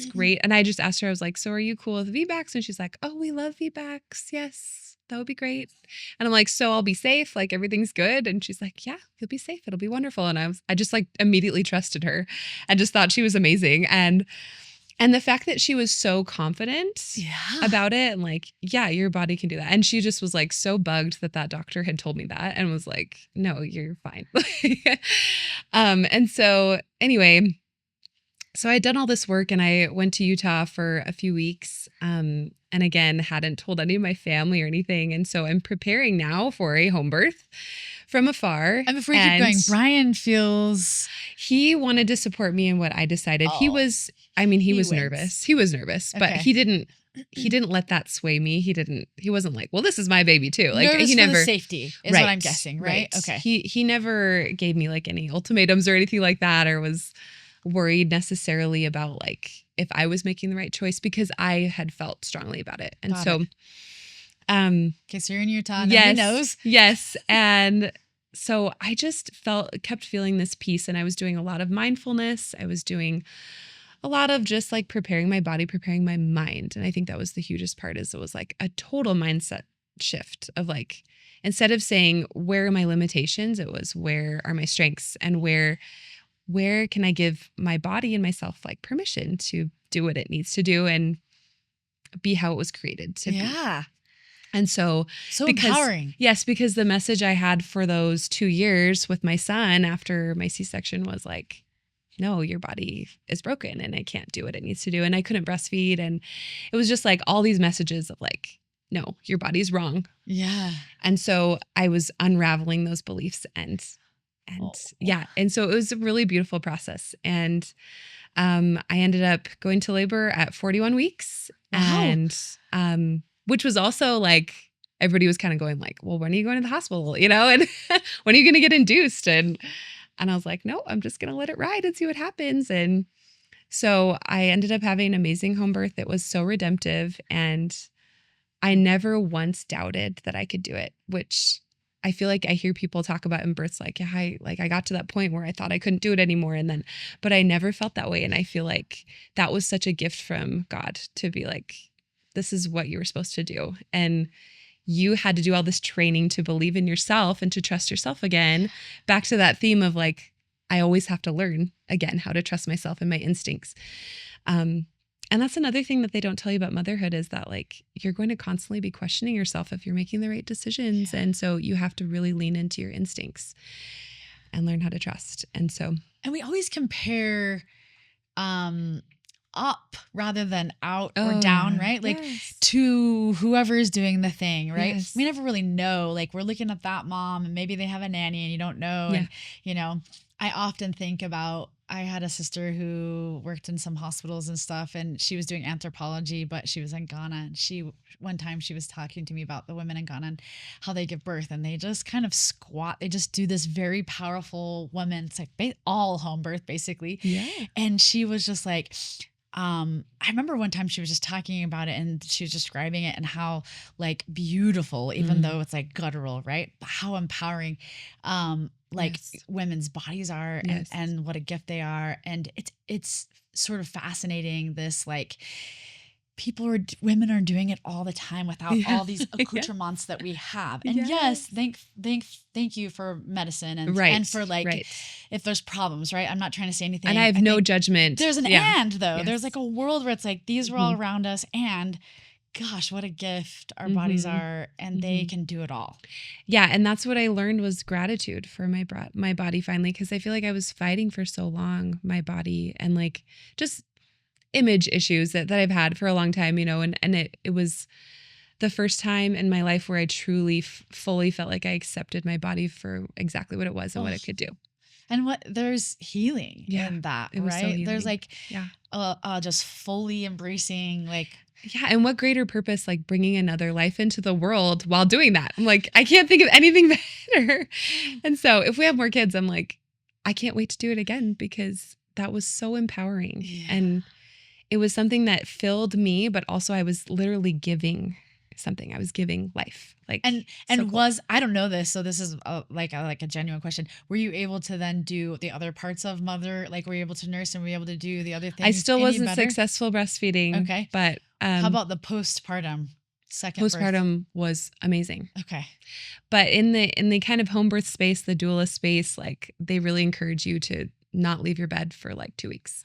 great, and I just asked her, I was like, so are you cool with VBACs? And she's like, oh, we love VBACs. Yes, that would be great. And I'm like, so I'll be safe. Like everything's good. And she's like, yeah, you'll be safe. It'll be wonderful. And I just like immediately trusted her and just thought she was amazing. And the fact that she was so confident about it and like, yeah, your body can do that. And she just was like so bugged that doctor had told me that and was like, no, you're fine. And so anyway, so I'd done all this work and I went to Utah for a few weeks. And again, hadn't told any of my family or anything. And so I'm preparing now for a home birth from afar. And before you keep going, Brian he wanted to support me in what I decided. He was nervous. He was nervous, but he didn't let that sway me. He wasn't like, well, this is my baby too. Like nervous he never for the safety is what I'm guessing, right? Okay. He never gave me like any ultimatums or anything like that, or was worried necessarily about like if I was making the right choice, because I had felt strongly about it. And so so you're in Utah, nobody knows. Yes. And so I just kept feeling this peace, and I was doing a lot of mindfulness. I was doing a lot of just like preparing my body, preparing my mind. And I think that was the hugest part, is it was like a total mindset shift of like, instead of saying, where are my limitations? It was, where are my strengths, and where can I give my body and myself like permission to do what it needs to do and be how it was created to be. Yeah. And so empowering. Yes, because the message I had for those 2 years with my son after my C-section was like, no, your body is broken and it can't do what it needs to do. And I couldn't breastfeed. And it was just like all these messages of like, no, your body's wrong. Yeah. And so I was unraveling those beliefs and yeah. And so it was a really beautiful process. And I ended up going to labor at 41 weeks. Wow. And which was also like, everybody was kind of going like, well, when are you going to the hospital? You know, and when are you going to get induced? And I was like, no, I'm just going to let it ride and see what happens. And so I ended up having an amazing home birth. It was so redemptive. And I never once doubted that I could do it, which I feel like I hear people talk about in births, like, yeah, I got to that point where I thought I couldn't do it anymore. And then, but I never felt that way. And I feel like that was such a gift from God to be like, this is what you were supposed to do. And you had to do all this training to believe in yourself and to trust yourself again. Back to that theme of like, I always have to learn again how to trust myself and my instincts. And that's another thing that they don't tell you about motherhood is that like, you're going to constantly be questioning yourself if you're making the right decisions. Yeah. And so you have to really lean into your instincts and learn how to trust. And we always compare, up rather than out or down, right? Like to whoever is doing the thing, right? Yes. We never really know. Like we're looking at that mom and maybe they have a nanny and you don't know. And, you know, I often think about, I had a sister who worked in some hospitals and stuff, and she was doing anthropology, but she was in Ghana. And one time she was talking to me about the women in Ghana and how they give birth, and they just kind of squat. They just do this very powerful woman. It's like all home birth, basically. Yeah. And she was just like, I remember one time she was just talking about it and she was describing it and how like beautiful, even though it's like guttural, right? How empowering, women's bodies are and what a gift they are. And it's sort of fascinating. This like women are doing it all the time without all these accoutrements that we have. And yes, thank you for medicine and for like, if there's problems, right? I'm not trying to say anything. And I have no judgment. There's an and though. Yes. There's like a world where it's like, these were all around us and gosh, what a gift our bodies are, and they can do it all. Yeah. And that's what I learned was gratitude for my body finally. Cause I feel like I was fighting for so long, my body, and like just image issues that I've had for a long time, you know, and it was the first time in my life where I truly fully felt like I accepted my body for exactly what it was and what it could do. And there's healing in that, right? So there's like, just fully embracing like, yeah. And what greater purpose, like bringing another life into the world while doing that. I'm like, I can't think of anything better. And so if we have more kids, I'm like, I can't wait to do it again because that was so empowering. Yeah. And it was something that filled me, but also I was literally giving something. I was giving life. Like, and so cool. I don't know this, so this is like a genuine question. Were you able to then do the other parts of mother? Like, were you able to nurse and were you able to do the other things? I still wasn't successful breastfeeding. Okay, but how about the postpartum? Postpartum was amazing. Okay, but in the kind of home birth space, the doula space, like they really encourage you to not leave your bed for like 2 weeks.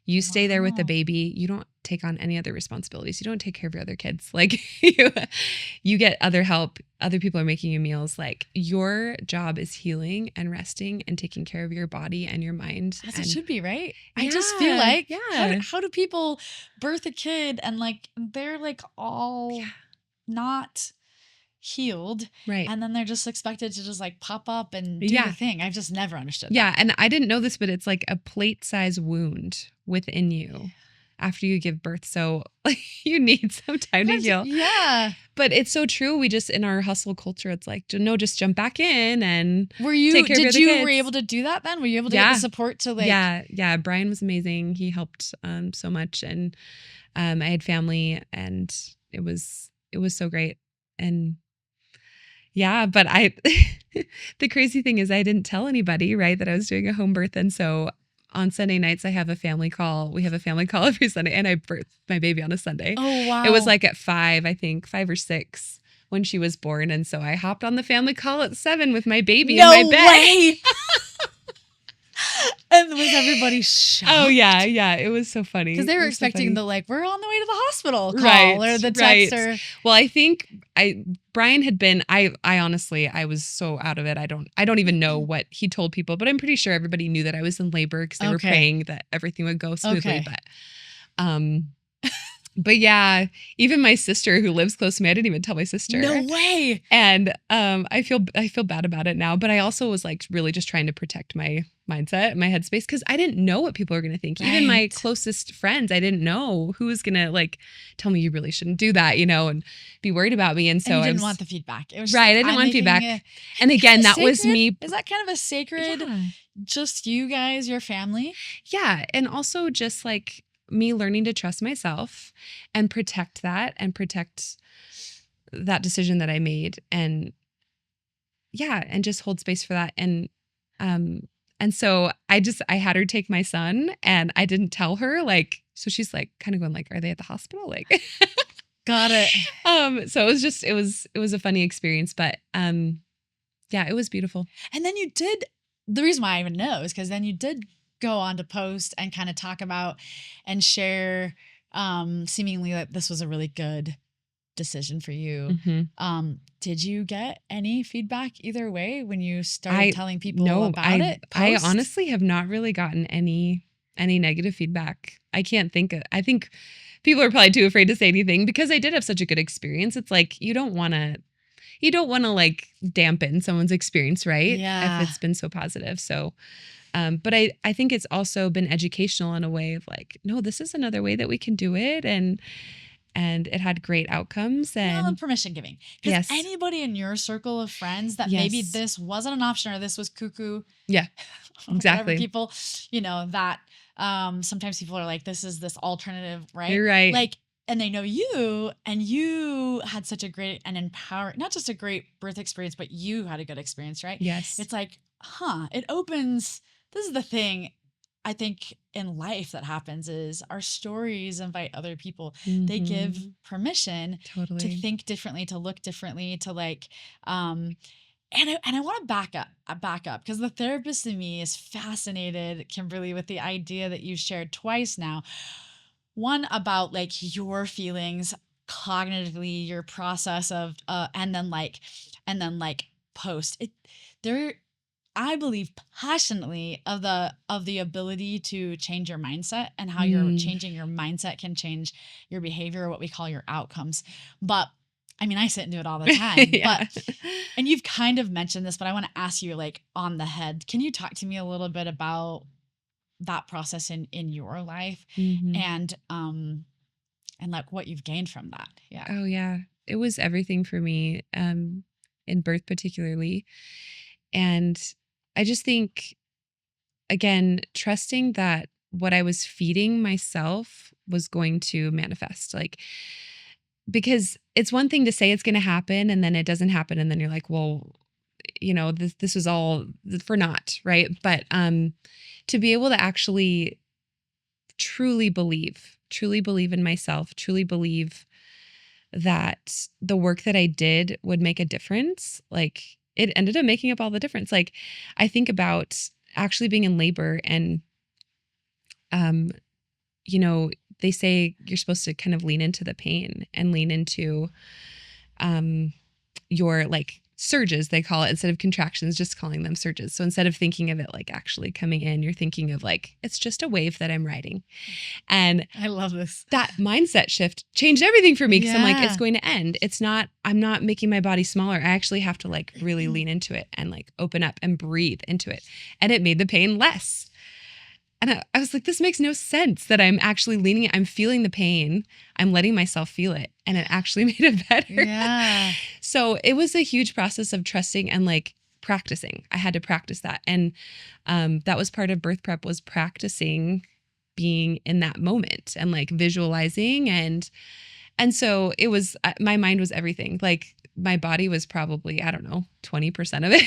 You stay there with the baby. You don't take on any other responsibilities. You don't take care of your other kids. Like you get other help. Other people are making you meals. Like your job is healing and resting and taking care of your body and your mind. As it should be, right? I just feel like, how do people birth a kid and like, they're like all not healed, right? And then they're just expected to just like pop up and do the thing. I've just never understood that. And I didn't know this, but it's like a plate-sized wound within you after you give birth. So like you need some time to heal. Yeah. But it's so true. We just, in our hustle culture, it's like, no, just jump back in and were able to do that then? Were you able to get the support to like? Yeah. Brian was amazing. He helped so much. And I had family and it was so great. And yeah, but the crazy thing is I didn't tell anybody, right, that I was doing a home birth. And so on Sunday nights, I have a family call. We have a family call every Sunday, and I birthed my baby on a Sunday. Oh, wow. It was like at 5 or 6 when she was born. And so I hopped on the family call at 7 with my baby in my bed. No way! And was everybody shocked? Oh, yeah. It was so funny. Because they were expecting the like, we're on the way to the hospital call or the text. Well, I think Brian had been, I honestly, I was so out of it. I don't even know what he told people, but I'm pretty sure everybody knew that I was in labor because they were praying that everything would go smoothly. But yeah, even my sister who lives close to me, I didn't even tell my sister. No way. And I feel bad about it now, but I also was like really just trying to protect my mindset, my headspace, because I didn't know what people were going to think. Right. Even my closest friends, I didn't know who was going to like tell me you really shouldn't do that, and be worried about me. And so you didn't want the feedback. It was right. I didn't want feedback. And again, that was me. Is that kind of a sacred, just you guys, your family? Yeah. And also just like me learning to trust myself and protect that decision that I made. And just hold space for that. And so I had her take my son and I didn't tell her, like, so she's like kind of going like, are they at the hospital? Like, got it. So it was a funny experience, but it was beautiful. And then the reason why I even know is because then you did go on to post and kind of talk about and share seemingly that this was a really good decision for you. Mm-hmm. Did you get any feedback either way when you started telling people about it? I honestly have not really gotten any negative feedback. I can't think I think people are probably too afraid to say anything because I did have such a good experience. It's like you don't want to like dampen someone's experience, right? Yeah. If it's been so positive. So but I think it's also been educational in a way of like, no, this is another way that we can do it. And it had great outcomes. And permission giving. Because anybody in your circle of friends that maybe this wasn't an option or this was cuckoo. Yeah, exactly. People, that sometimes people are like, this is this alternative, right? You're right. Like, and they know you and you had such a great and empowering, not just a great birth experience, but you had a good experience, right? Yes. It's like, it opens. This is the thing I think in life that happens is our stories invite other people. Mm-hmm. They give permission to think differently, to look differently, to like, and I want to back up because the therapist in me is fascinated, Kimberly, with the idea that you've shared twice now. One about like your feelings cognitively, your process of, and then like post it there. I believe passionately of the ability to change your mindset and how you're changing your mindset can change your behavior, or what we call your outcomes. But I mean, I sit and do it all the time, and you've kind of mentioned this, but I want to ask you like on the head, can you talk to me a little bit about that process in your life and like what you've gained from that? Yeah. Oh yeah. It was everything for me, in birth particularly. And I just think, again, trusting that what I was feeding myself was going to manifest. Like, because it's one thing to say it's going to happen and then it doesn't happen. And then you're like, well, this was all for naught. Right. But to be able to actually truly believe in myself, truly believe that the work that I did would make a difference. Like, it ended up making up all the difference. Like, I think about actually being in labor and, they say you're supposed to kind of lean into the pain and lean into, your like surges, they call it, instead of contractions, just calling them surges. So instead of thinking of it like actually coming in, you're thinking of like, it's just a wave that I'm riding. And I love this. That mindset shift changed everything for me because I'm like, it's going to end. I'm not making my body smaller. I actually have to like really lean into it and like open up and breathe into it. And it made the pain less. And I was like, this makes no sense that I'm actually leaning. I'm feeling the pain. I'm letting myself feel it. And it actually made it better. Yeah. So it was a huge process of trusting and like practicing. I had to practice that. And that was part of birth prep, was practicing being in that moment and like visualizing. And so it was, my mind was everything. Like, my body was probably, I don't know, 20% of it.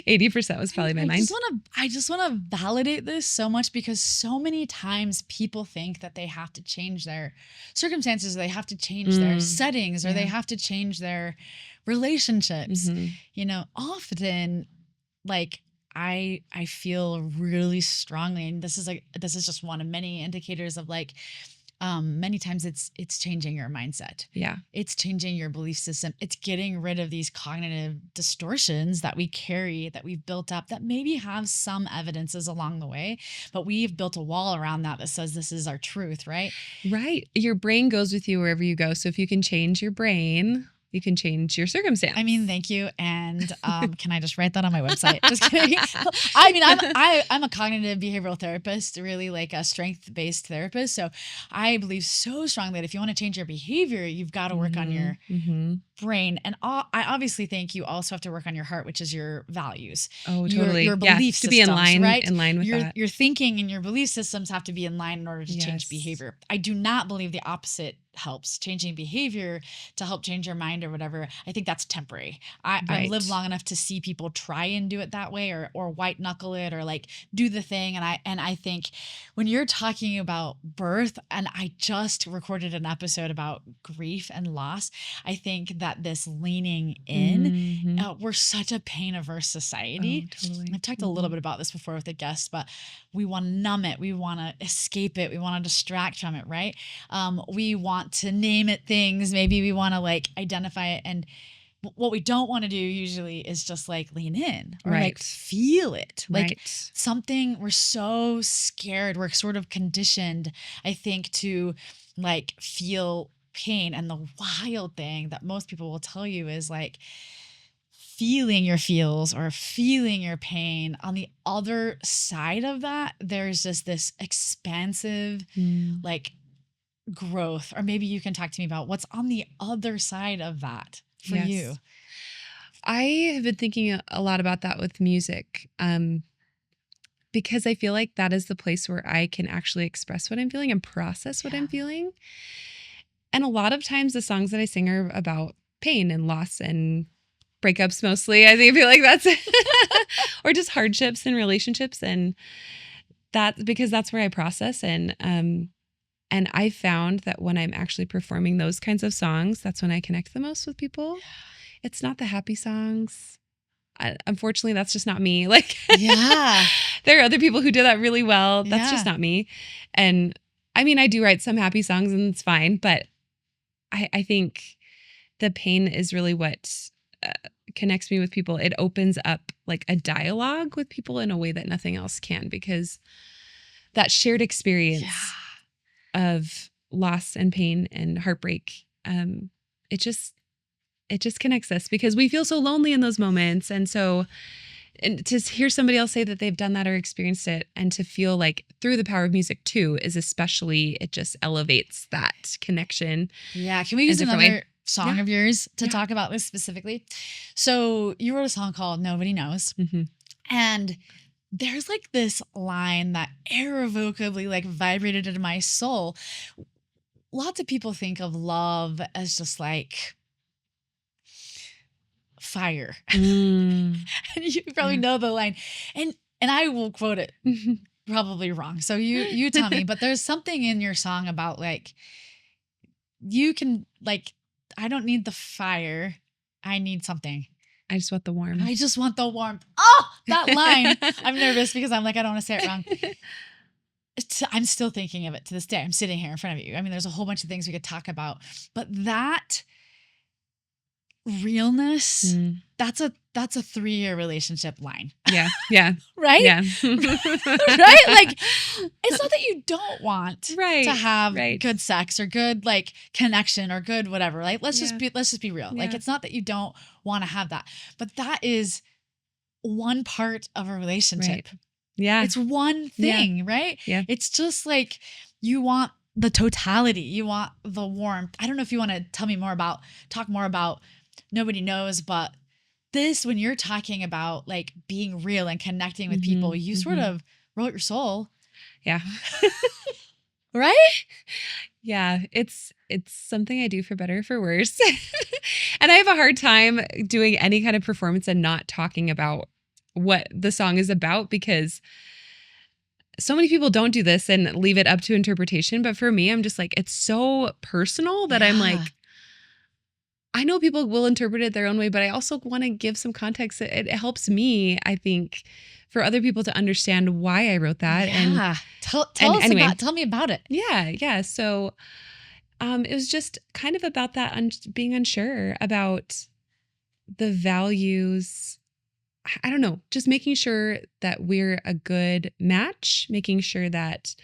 80% was probably my mind. I just want to validate this so much because so many times people think that they have to change their circumstances, or they have to change their settings, or they have to change their relationships. Often like I feel really strongly, and this is just one of many indicators of like, many times it's changing your mindset. Yeah. It's changing your belief system. It's getting rid of these cognitive distortions that we carry, that we've built up, that maybe have some evidences along the way, but we've built a wall around that says this is our truth, right? Right. Your brain goes with you wherever you go. So if you can change your brain, you can change your circumstance. I mean, thank you. And can I just write that on my website? Just kidding. I mean, I'm a cognitive behavioral therapist, really like a strength-based therapist. So I believe so strongly that if you want to change your behavior, you've got to work on your brain. And I obviously think you also have to work on your heart, which is your values. Oh, totally. Your belief systems, to be in line, right? In line with that. Your thinking and your belief systems have to be in line in order to change behavior. I do not believe the opposite helps. Changing behavior to help change your mind or whatever, I think that's temporary. I've lived long enough to see people try and do it that way, or white knuckle it, or like do the thing. And I think when you're talking about birth, and I just recorded an episode about grief and loss, I think that this leaning in, we're such a pain averse society. Oh, totally. I've talked a little bit about this before with a guest, but we want to numb it. We want to escape it. We want to distract from it, right? We want to name it things. Maybe we want to like identify it. And what we don't want to do usually is just like lean in or like feel it. Like something, we're so scared. We're sort of conditioned, I think, to like feel pain. And the wild thing that most people will tell you is like feeling your feels or feeling your pain. On the other side of that, there's just this expansive, like growth. Or maybe you can talk to me about what's on the other side of that for you. I have been thinking a lot about that with music, because I feel like that is the place where I can actually express what I'm feeling and process what I'm feeling. And a lot of times the songs that I sing are about pain and loss and breakups mostly. I feel like that's or just hardships in relationships, and that's because that's where I process. And I found that when I'm actually performing those kinds of songs, that's when I connect the most with people. It's not the happy songs. Unfortunately, that's just not me. Like, there are other people who do that really well. That's just not me. And I mean, I do write some happy songs and it's fine, but I think the pain is really what connects me with people. It opens up like a dialogue with people in a way that nothing else can, because that shared experience of loss and pain and heartbreak, it just connects us because we feel so lonely in those moments. And so, and to hear somebody else say that they've done that or experienced it, and to feel like through the power of music too, is especially, it just elevates that connection. Yeah. Can we use another song of yours to talk about this specifically? So you wrote a song called Nobody Knows. And there's like this line that irrevocably like vibrated into my soul. Lots of people think of love as just like fire. And you probably know the line. And I will quote it probably wrong. So you tell me, but there's something in your song about like, you can like, I don't need the fire. I need something. I just want the warmth. I just want the warmth. Oh, that line. I'm nervous because I'm like, I don't want to say it wrong. I'm still thinking of it to this day. I'm sitting here in front of you. I mean, there's a whole bunch of things we could talk about, but that realness, that's a 3-year relationship line. Yeah. Right? Yeah. Right? Like, it's not that you don't want to have good sex or good like connection or good whatever. Like, let's just be real. Yeah. Like, it's not that you don't want to have that, but that is one part of a relationship. Yeah. It's one thing, right? Yeah. It's just like you want the totality. You want the warmth. I don't know if you want to talk more about Nobody Knows, but this, when you're talking about like being real and connecting with people, you sort of wrote your soul. Yeah. Right? Yeah. It's something I do for better or for worse. And I have a hard time doing any kind of performance and not talking about what the song is about, because so many people don't do this and leave it up to interpretation. But for me, I'm just like, it's so personal that I'm like, I know people will interpret it their own way, but I also want to give some context. It helps me, I think, for other people to understand why I wrote that. Yeah. Tell me about it. Yeah. So it was just kind of about that, being unsure about the values. I don't know, just making sure that we're a good match, making sure that,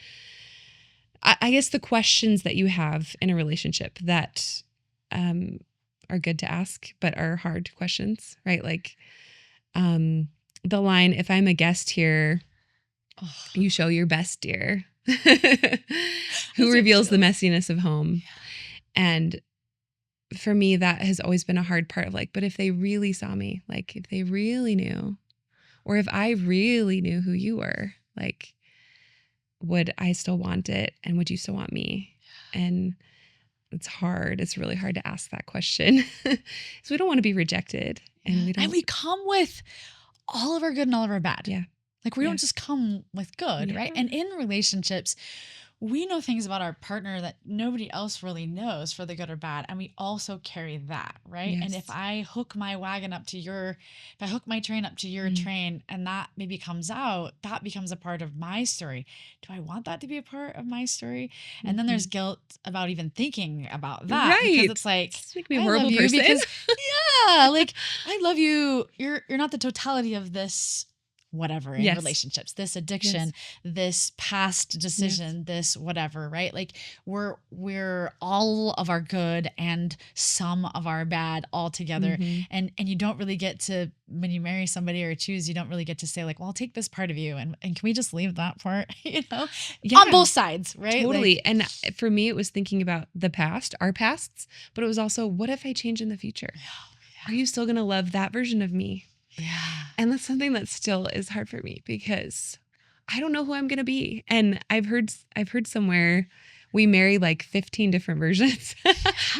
I guess, the questions that you have in a relationship that are good to ask, but are hard questions, right? Like the line, if I'm a guest here, you show your best, dear. Who reveals the messiness of home? And for me, that has always been a hard part of like, but if they really saw me, like if they really knew, or if I really knew who you were, like, would I still want it? And would you still want me? And it's hard. It's really hard to ask that question. So we don't want to be rejected. And we come with all of our good and all of our bad. Yeah. Like we don't just come with good, right? And in relationships, we know things about our partner that nobody else really knows, for the good or bad. And we also carry that, right? Yes. And if I hook my wagon up to if I hook my train up to your train and that maybe comes out, that becomes a part of my story. Do I want that to be a part of my story? And then there's guilt about even thinking about that. Right. Because it's like, just make me a horrible person. Because, like, I love you. You're not the totality of this whatever in relationships, this addiction, this past decision, this whatever, right? Like we're all of our good and some of our bad all together. And you don't really get to, when you marry somebody or choose, you don't really get to say like, well, I'll take this part of you and can we just leave that part, on both sides, right? Totally. Like, and for me, it was thinking about the past, our pasts, but it was also, what if I change in the future? Are you still going to love that version of me? Yeah. And that's something that still is hard for me because I don't know who I'm going to be. And I've heard somewhere we marry like 15 different versions,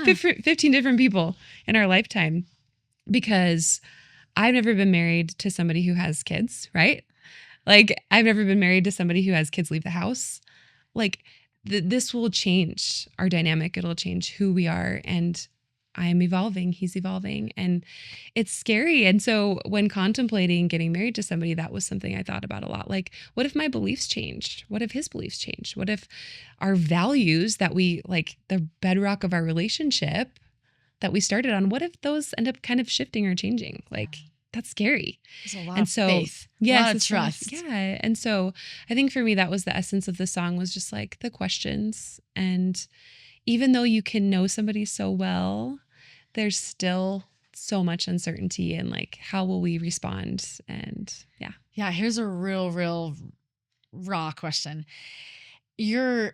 15 different people in our lifetime, because I've never been married to somebody who has kids, right? Like I've never been married to somebody who has kids leave the house. Like this will change our dynamic. It'll change who we are. And I'm evolving, he's evolving, and it's scary. And so when contemplating getting married to somebody, that was something I thought about a lot. Like, what if my beliefs changed? What if his beliefs changed? What if our values that we, like the bedrock of our relationship that we started on, what if those end up kind of shifting or changing? Like, that's scary. There's a lot of faith. Yes, a lot of trust. Yeah. And so I think for me, that was the essence of the song, was just like the questions. And even though you can know somebody so well, there's still so much uncertainty in like, how will we respond? And yeah. Here's a real raw question. You're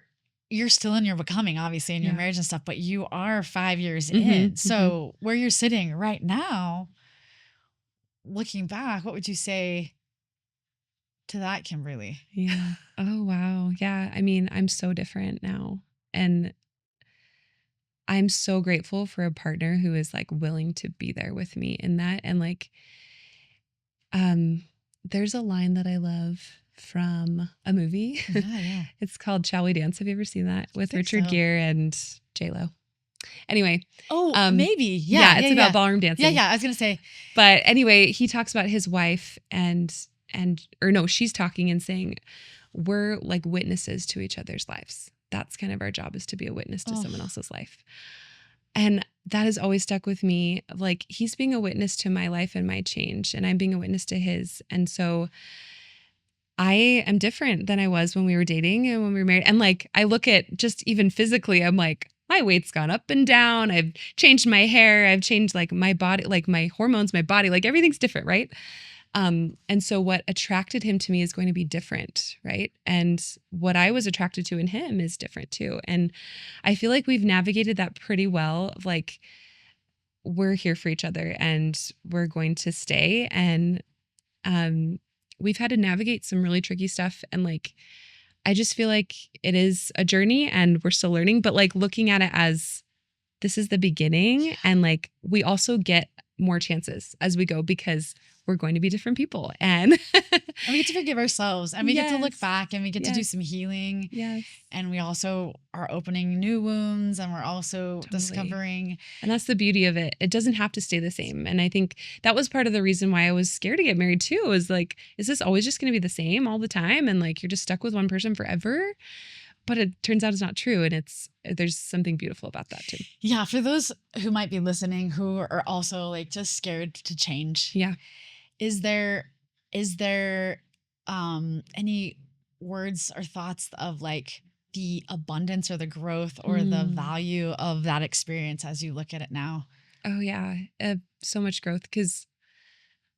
still in your becoming, obviously, in your marriage and stuff, but you are 5 years in. So where you're sitting right now, looking back, what would you say to that, Kimberly? Yeah. Oh, wow. Yeah. I mean, I'm so different now. And I'm so grateful for a partner who is like willing to be there with me in that. And like, there's a line that I love from a movie. Yeah. It's called Shall We Dance? Have you ever seen that? With Richard Gere and J-Lo. Anyway. Oh, maybe. Yeah. It's about ballroom dancing. Yeah. I was going to say. But anyway, he talks about his wife she's talking and saying, we're like witnesses to each other's lives. That's kind of our job, is to be a witness to someone else's life. And that has always stuck with me. Like, he's being a witness to my life and my change, and I'm being a witness to his. And so I am different than I was when we were dating and when we were married. And like, I look at just even physically, I'm like, my weight's gone up and down. I've changed my hair. I've changed like my body, like my hormones, my body, like everything's different. Right. And so what attracted him to me is going to be different, right? And what I was attracted to in him is different too. And I feel like we've navigated that pretty well. Like, we're here for each other and we're going to stay. And we've had to navigate some really tricky stuff. And like, I just feel like it is a journey and we're still learning, but like looking at it as this is the beginning, and like we also get more chances as we go because we're going to be different people. And And we get to forgive ourselves, and we get to look Yes. back, and we get to do Yes. some healing. Yes. And we also are opening new wounds, and we're also Totally. discovering. And that's the beauty of it. It doesn't have to stay the same. And I think that was part of the reason why I was scared to get married too, was like, is this always just going to be the same all the time? And like, you're just stuck with one person forever. But it turns out it's not true. And there's something beautiful about that too. Yeah, for those who might be listening who are also like just scared to change. Yeah. Is there any words or thoughts of like the abundance or the growth or the value of that experience as you look at it now? Oh yeah. So much growth. Because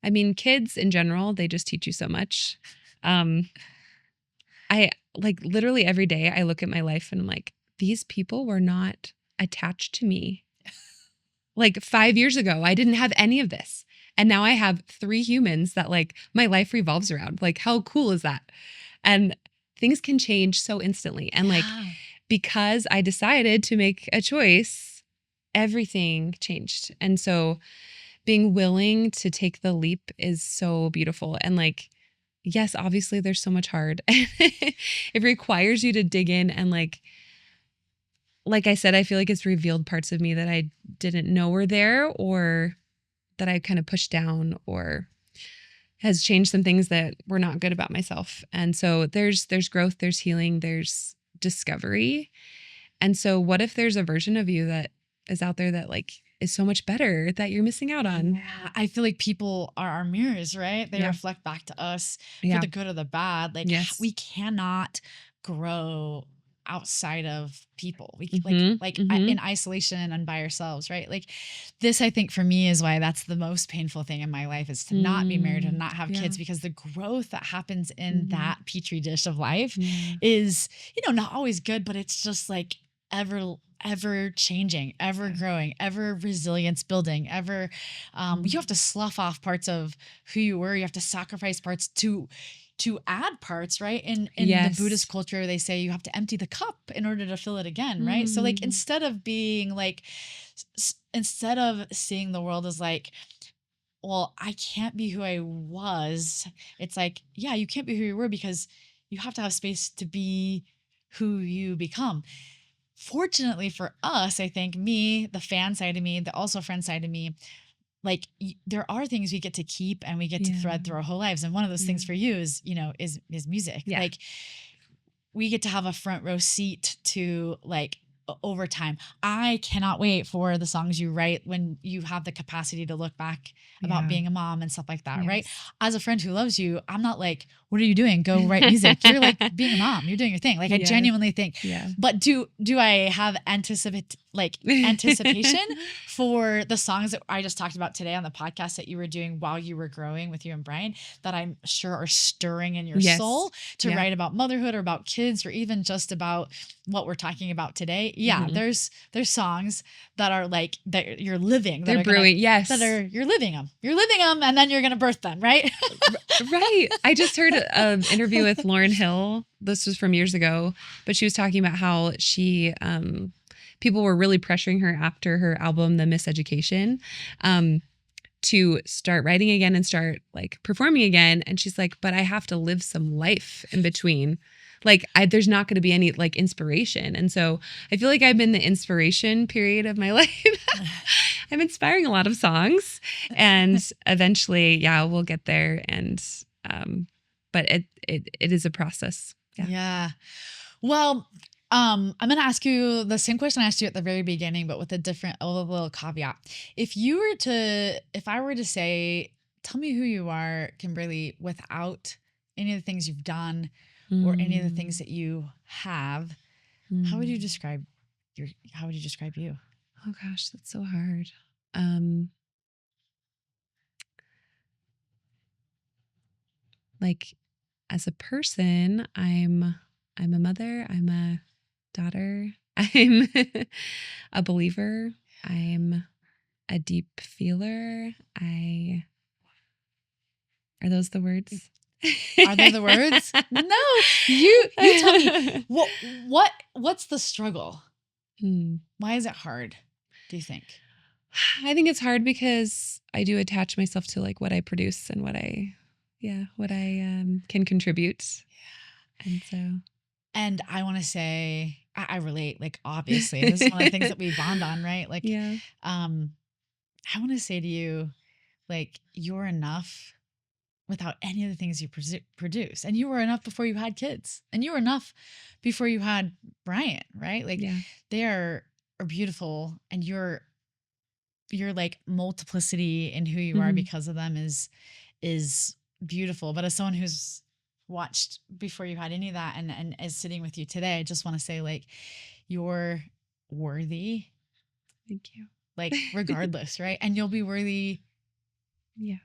I mean, kids in general, they just teach you so much. I like literally every day I look at my life and I'm like, these people were not attached to me. Like 5 years ago, I didn't have any of this. And now I have 3 humans that like my life revolves around. Like, how cool is that? And things can change so instantly. And like, Yeah. because I decided to make a choice, everything changed. And so being willing to take the leap is so beautiful. And like, yes, obviously there's so much hard. It requires you to dig in and like I said, I feel like it's revealed parts of me that I didn't know were there, or that I kind of pushed down, or has changed some things that were not good about myself. And so there's growth, there's healing, there's discovery. And so what if there's a version of you that is out there that like is so much better that you're missing out on? Yeah, I feel like people are our mirrors, right? They Yeah. reflect back to us Yeah. for the good or the bad. Like Yes. we cannot grow outside of people. We Mhm, mhm. in isolation and by ourselves, right? Like this, I think for me is why that's the most painful thing in my life, is to not be married and not have Yeah. kids, because the growth that happens in Mhm. that petri dish of life Yeah. is, not always good, but it's just like ever changing, ever growing, ever resilience building, ever you have to slough off parts of who you were. You have to sacrifice parts to add parts, right? In the Buddhist Yes. culture, they say you have to empty the cup in order to fill it again, right? So like instead of being like instead of seeing the world as like, well, I can't be who I was, it's like, yeah, you can't be who you were, because you have to have space to be who you become. Fortunately for us, I think, me, the fan side of me, the also friend side of me, like there are things we get to keep and we get to thread through our whole lives. And one of those things for you is, is music. Yeah. Like we get to have a front row seat to like over time. I cannot wait for the songs you write when you have the capacity to look back about Yeah. being a mom and stuff like that, right? Yes. As a friend who loves you, I'm not like, what are you doing? Go write music. You're like being a mom. You're doing your thing. Like I Yes. genuinely think. Yeah. But do I have anticipation for the songs that I just talked about today on the podcast that you were doing while you were growing with you and Brian, that I'm sure are stirring in your Yes. soul to Yeah. write about motherhood or about kids or even just about what we're talking about today? Yeah, Mhm. there's songs that are like that you're living. They're brewing. Yes. You're living them. You're living them, and then you're gonna birth them, right? Right. I just heard an interview with Lauryn Hill. This was from years ago, but she was talking about how she, people were really pressuring her after her album, The Miseducation, to start writing again and start like performing again. And she's like, but I have to live some life in between. Like there's not going to be any like inspiration. And so I feel like I'm in the inspiration period of my life. I'm inspiring a lot of songs, and eventually, yeah, we'll get there. And, but it is a process. Yeah. Yeah. Well, I'm going to ask you the same question I asked you at the very beginning, but with a little caveat. If I were to say, tell me who you are, Kimberly, without any of the things you've done or any of the things that you have, how would you describe you? Oh gosh, that's so hard. Like as a person, I'm a mother, I'm a daughter, I'm a believer, I'm a deep feeler. Are those the words? Are they the words? No, you tell me. What's the struggle? Why is it hard, do you think? I think it's hard because I do attach myself to like what I produce and what I can contribute. And so, And I want to say, I relate, like, obviously, this is one of the things that we bond on, right? Like, yeah. I want to say to you, like, you're enough without any of the things you produce. And you were enough before you had kids. And you were enough before you had Brian, right? Like, Yeah. they are beautiful, and your like multiplicity in who you are Mhm. because of them is beautiful. But as someone who's watched before you had any of that and is sitting with you today, I just want to say, like, you're worthy, Thank you. like, regardless, right? And you'll be worthy Yeah.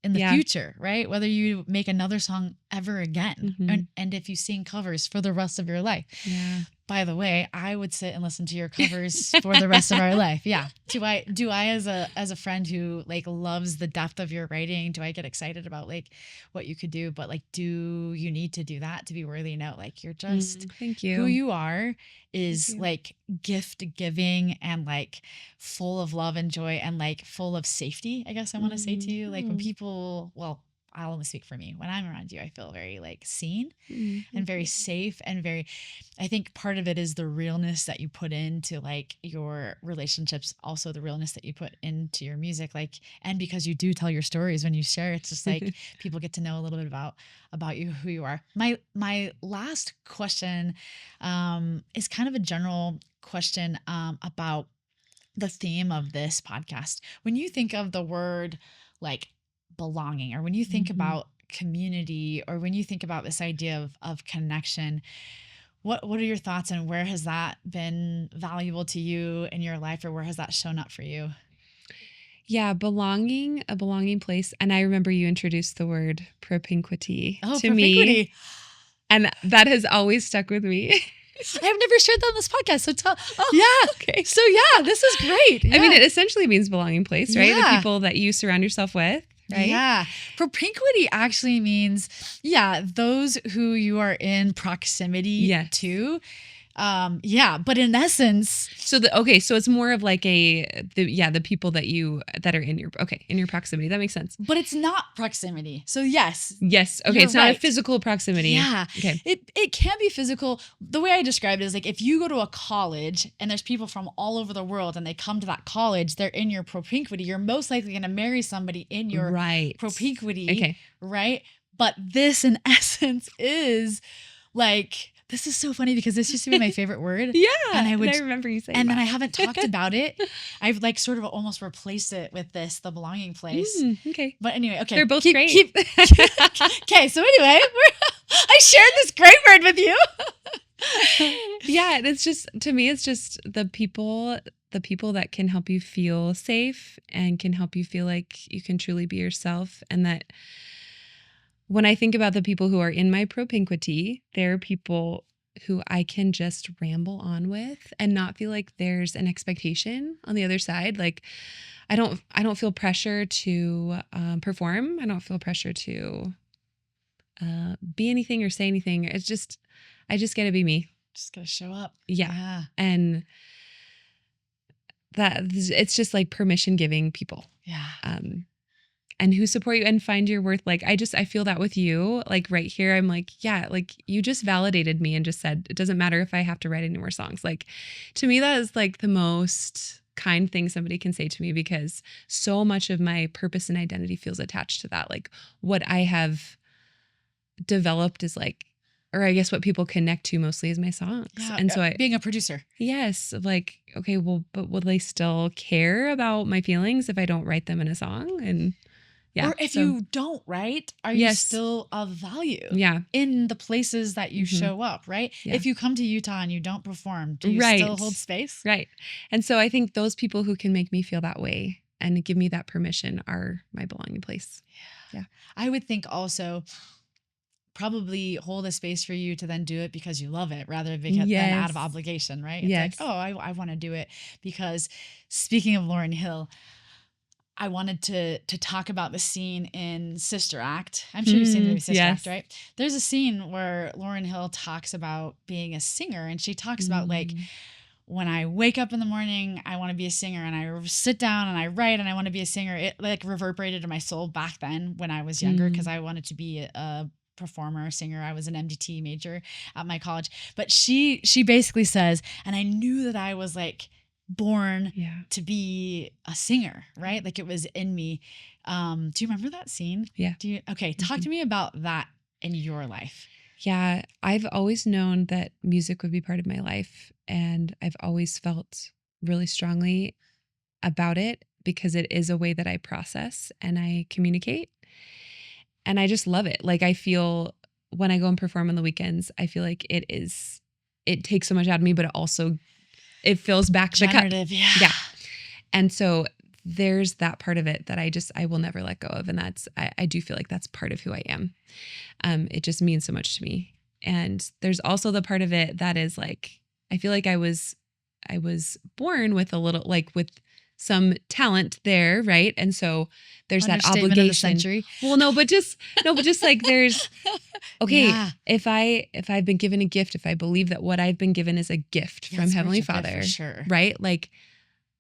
in the Yeah. future, right? Whether you make another song ever again, Mhm. and if you sing covers for the rest of your life. Yeah. By the way, I would sit and listen to your covers for the rest of our life. Yeah. Do I as a friend who like loves the depth of your writing, do I get excited about like what you could do? But like, do you need to do that to be worthy? No, like, you're just Thank who you. you are is you. like gift giving and like full of love and joy and like full of safety, I guess I want to say to you. Like, when people, well, I'll only speak for me. When I'm around you, I feel very like seen and very safe and very, I think part of it is the realness that you put into like your relationships, also the realness that you put into your music. Like, and because you do tell your stories when you share, it's just like people get to know a little bit about you, who you are. My last question is kind of a general question about the theme of this podcast. When you think of the word like belonging, or when you think about community, or when you think about this idea of connection, what are your thoughts, and where has that been valuable to you in your life, or where has that shown up for you? Yeah, a belonging place. And I remember you introduced the word propinquity Oh, to me. propinquity. And that has always stuck with me. I have never shared that on this podcast. So tell, Okay. So yeah, this is great. I mean, Yeah. it essentially means belonging place, right? Yeah. The people that you surround yourself with, right? Yeah. Propinquity actually means, those who you are in proximity to. Yeah, but in essence, so it's more of like the people that are in your proximity. That makes sense. But it's not proximity. So yes. Okay, it's not a physical proximity. Yeah. Okay. It can be physical. The way I described it is like, if you go to a college and there's people from all over the world and they come to that college, they're in your propinquity. You're most likely going to marry somebody in your propinquity. Okay. Right? But this in essence is like, this is so funny because this used to be my favorite word. Yeah. And I remember you saying and that. then I haven't talked about it. I've like sort of almost replaced it with the belonging place. Okay. But anyway, okay. They're both great. Okay. So anyway, I shared this great word with you. Yeah. It's just, to me, it's just the people that can help you feel safe and can help you feel like you can truly be yourself. And that when I think about the people who are in my propinquity, they're people who I can just ramble on with and not feel like there's an expectation on the other side. Like, I don't feel pressure to perform. I don't feel pressure to be anything or say anything. It's just, I just get to be me. Just gotta show up. Yeah. And that it's just like permission giving people. Yeah. And who support you and find your worth. Like, I feel that with you, like right here, I'm like, yeah, like you just validated me and just said, it doesn't matter if I have to write any more songs. Like, to me, that is like the most kind thing somebody can say to me, because so much of my purpose and identity feels attached to that. Like, what I have developed is like, or I guess what people connect to mostly is my songs. Yeah, and so being a producer. Yes. Like, okay, well, but will they still care about my feelings if I don't write them in a song? And yeah. Or if you don't write, are you still of value? Yeah. In the places that you show up, right? Yeah. If you come to Utah and you don't perform, do you still hold space? Right. And so I think those people who can make me feel that way and give me that permission are my belonging place. Yeah. I would think also probably hold a space for you to then do it because you love it rather than out of obligation, right? It's like, oh, I want to do it because, speaking of Lauryn Hill, I wanted to talk about the scene in Sister Act. I'm sure you've seen the movie Sister Act, right? There's a scene where Lauryn Hill talks about being a singer, and she talks about like when I wake up in the morning, I want to be a singer, and I sit down and I write and I want to be a singer. It like reverberated in my soul back then when I was younger, because I wanted to be a performer, singer. I was an MDT major at my college. But she basically says, and I knew that I was like born to be a singer, right? Like it was in me. Do you remember that scene? Yeah. Okay, talk to me about that in your life. Yeah, I've always known that music would be part of my life, and I've always felt really strongly about it because it is a way that I process and I communicate. And I just love it. Like I feel when I go and perform on the weekends, I feel like it takes so much out of me, but it fills back the cup. Yeah. And so there's that part of it that I will never let go of. And I do feel like that's part of who I am. It just means so much to me. And there's also the part of it that is like, I feel like I was born with a little, like with some talent there. Right. And so there's that obligation. Of the century. Well, no, but just like there's, okay, if I've been given a gift, if I believe that what I've been given is a gift from Heavenly Father, for sure. Right? Like,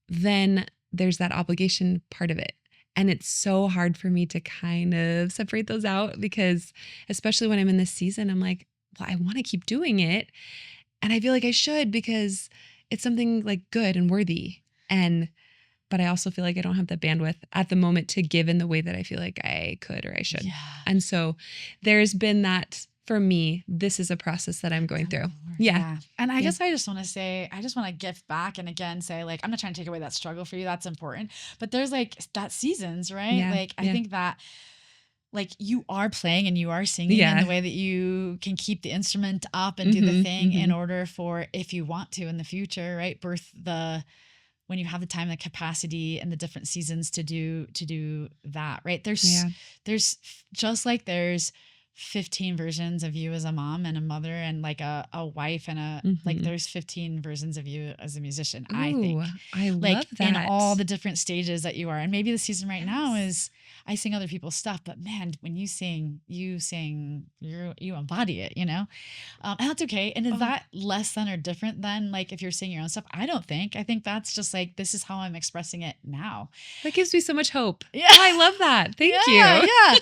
then there's that obligation part of it. And it's so hard for me to kind of separate those out because especially when I'm in this season, I'm like, well, I want to keep doing it. And I feel like I should because it's something like good and worthy. But I also feel like I don't have the bandwidth at the moment to give in the way that I feel like I could or I should. Yeah. And so there's been that for me. This is a process that I'm going through. Yeah. And I guess I just want to say, I just want to gift back and again say, like, I'm not trying to take away that struggle for you. That's important. But there's like that seasons, right? Yeah. Like, I think that like you are playing and you are singing in the way that you can keep the instrument up and do the thing in order for, if you want to in the future, right? When you have the time, the capacity and the different seasons to do that, right? There's just like there's 15 versions of you as a mom and a mother and like a wife and like there's 15 versions of you as a musician. Ooh, I think I like love that. in all the different stages that you are. And maybe the season right now is I sing other people's stuff, but man, when you sing, you embody it, you know? And that's okay. And is that less than or different than like if you're singing your own stuff? I don't think. I think that's just like, this is how I'm expressing it now. That gives me so much hope. Yeah. Oh, I love that. Thank you. Yeah.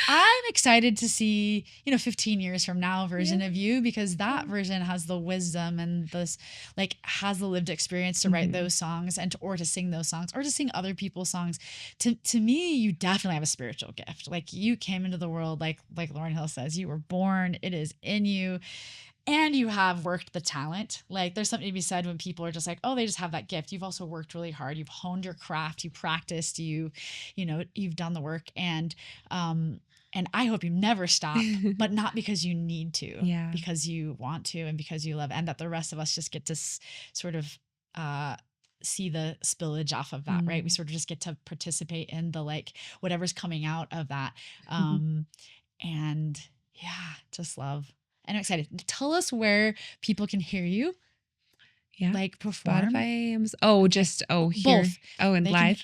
I'm excited to see, 15 years from now version of you, because that version has the wisdom and this like has the lived experience to write those songs or to sing those songs or to sing other people's songs. To me, you definitely have a spiritual gift. Like you came into the world, like Lauryn Hill says, you were born, it is in you. And you have worked the talent. Like there's something to be said when people are just like, oh, they just have that gift. You've also worked really hard. You've honed your craft. You practiced. You've done the work. And I hope you never stop, but not because you need to, because you want to and because you love, and that the rest of us just get to sort of see the spillage off of that, right? We sort of just get to participate in the like whatever's coming out of that. And yeah, just love. And I'm excited. Tell us where people can hear you. Yeah. Like perform. Spotify. Here. Both. And they live.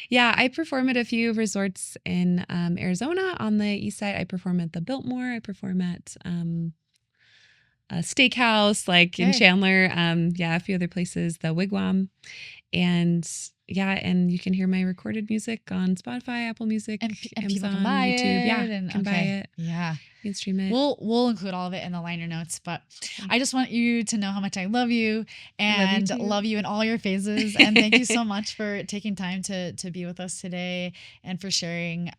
Yeah. I perform at a few resorts in Arizona on the east side. I perform at the Biltmore. I perform at a steakhouse in Chandler. A few other places, the Wigwam. And you can hear my recorded music on Spotify, Apple Music, and Amazon, can buy YouTube. It Can buy it. Yeah. You can stream it. We'll include all of it in the liner notes, but I just want you to know how much I love you and love you in all your phases. And thank you so much for taking time to be with us today and for sharing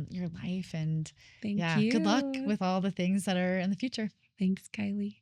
your life. And thank you. Good luck with all the things that are in the future. Thanks, Kylee.